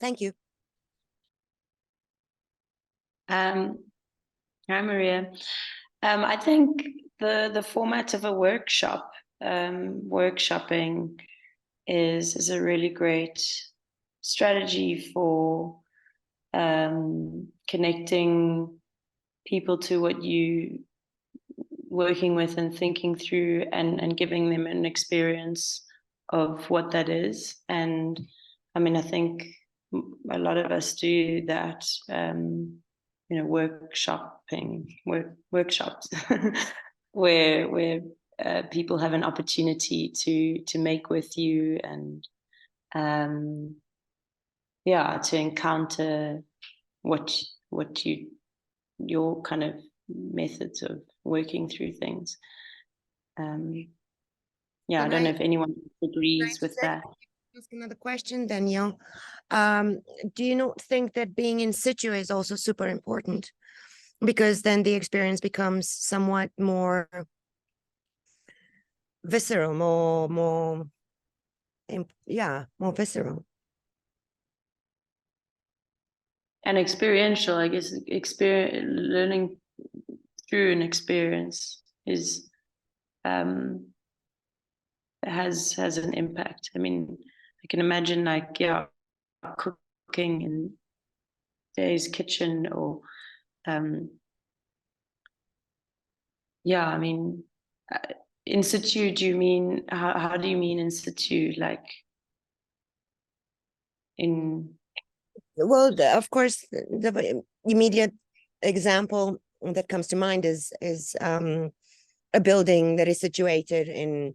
Thank you. Hi, Maria. I think the format of a workshop, workshopping is a really great strategy for connecting people to what you working with and thinking through, and giving them an experience of what that is. And I mean, I think a lot of us do that, workshops where people have an opportunity to make with you, and to encounter your kind of methods of working through things. I don't know if anyone agrees with that. Ask another question, Danielle. Do you not think that being in situ is also super important? Because then the experience becomes somewhat more visceral, more visceral. And experiential, I guess, learning through an experience is has an impact. I mean, I can imagine like cooking in Day's kitchen, or I mean, in situ. Do you mean how do you mean in situ? Like in Well, of course, the immediate example that comes to mind is a building that is situated in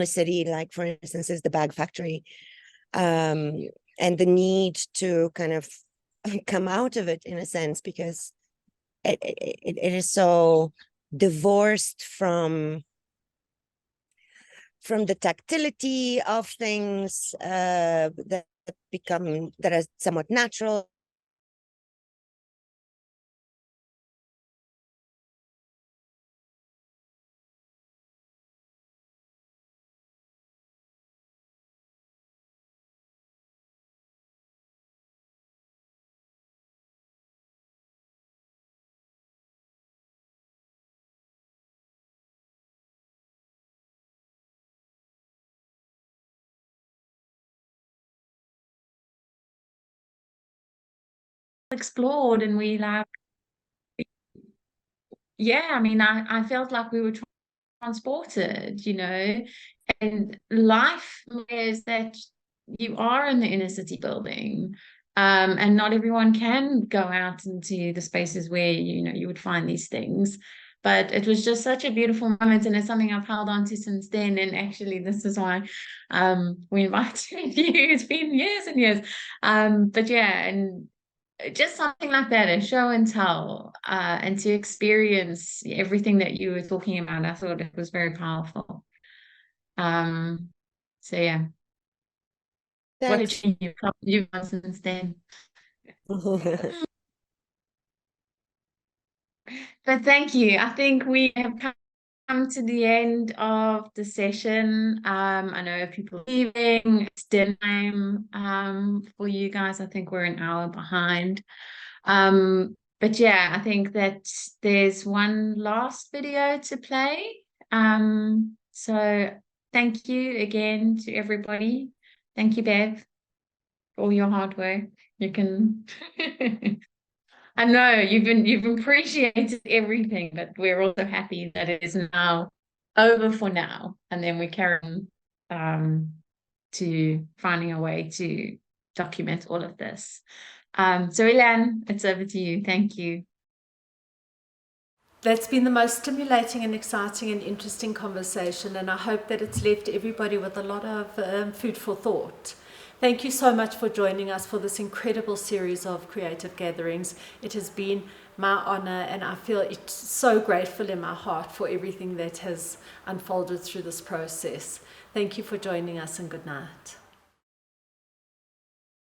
a city, like for instance, is the bag factory, and the need to kind of come out of it in a sense, because it is so divorced from the tactility of things that are somewhat natural. Explored, and we like, I mean, I felt like we were transported, you know, and life is that you are in the inner city building, and not everyone can go out into the spaces where, you know, you would find these things. But it was just such a beautiful moment, and it's something I've held on to since then. And actually, this is why we invited you. It's been years and years. But yeah, and just something like that, a show and tell, and to experience everything that you were talking about. I thought it was very powerful. So yeah. What Thanks. did you've done since then? But thank you. I think we have come to the end of the session. I know people are leaving. It's dinner time for you guys. I think we're an hour behind. But yeah, I think that there's one last video to play. So thank you again to everybody. Thank you, Bev, for all your hard work. You can I know you've appreciated everything, but we're also happy that it is now over for now, and then we carry on to finding a way to document all of this. So Ilan, it's over to you. Thank you. That's been the most stimulating and exciting and interesting conversation, and I hope that it's left everybody with a lot of food for thought. Thank you so much for joining us for this incredible series of creative gatherings. It has been my honor, and I feel it's so grateful in my heart for everything that has unfolded through this process. Thank you for joining us, and good night.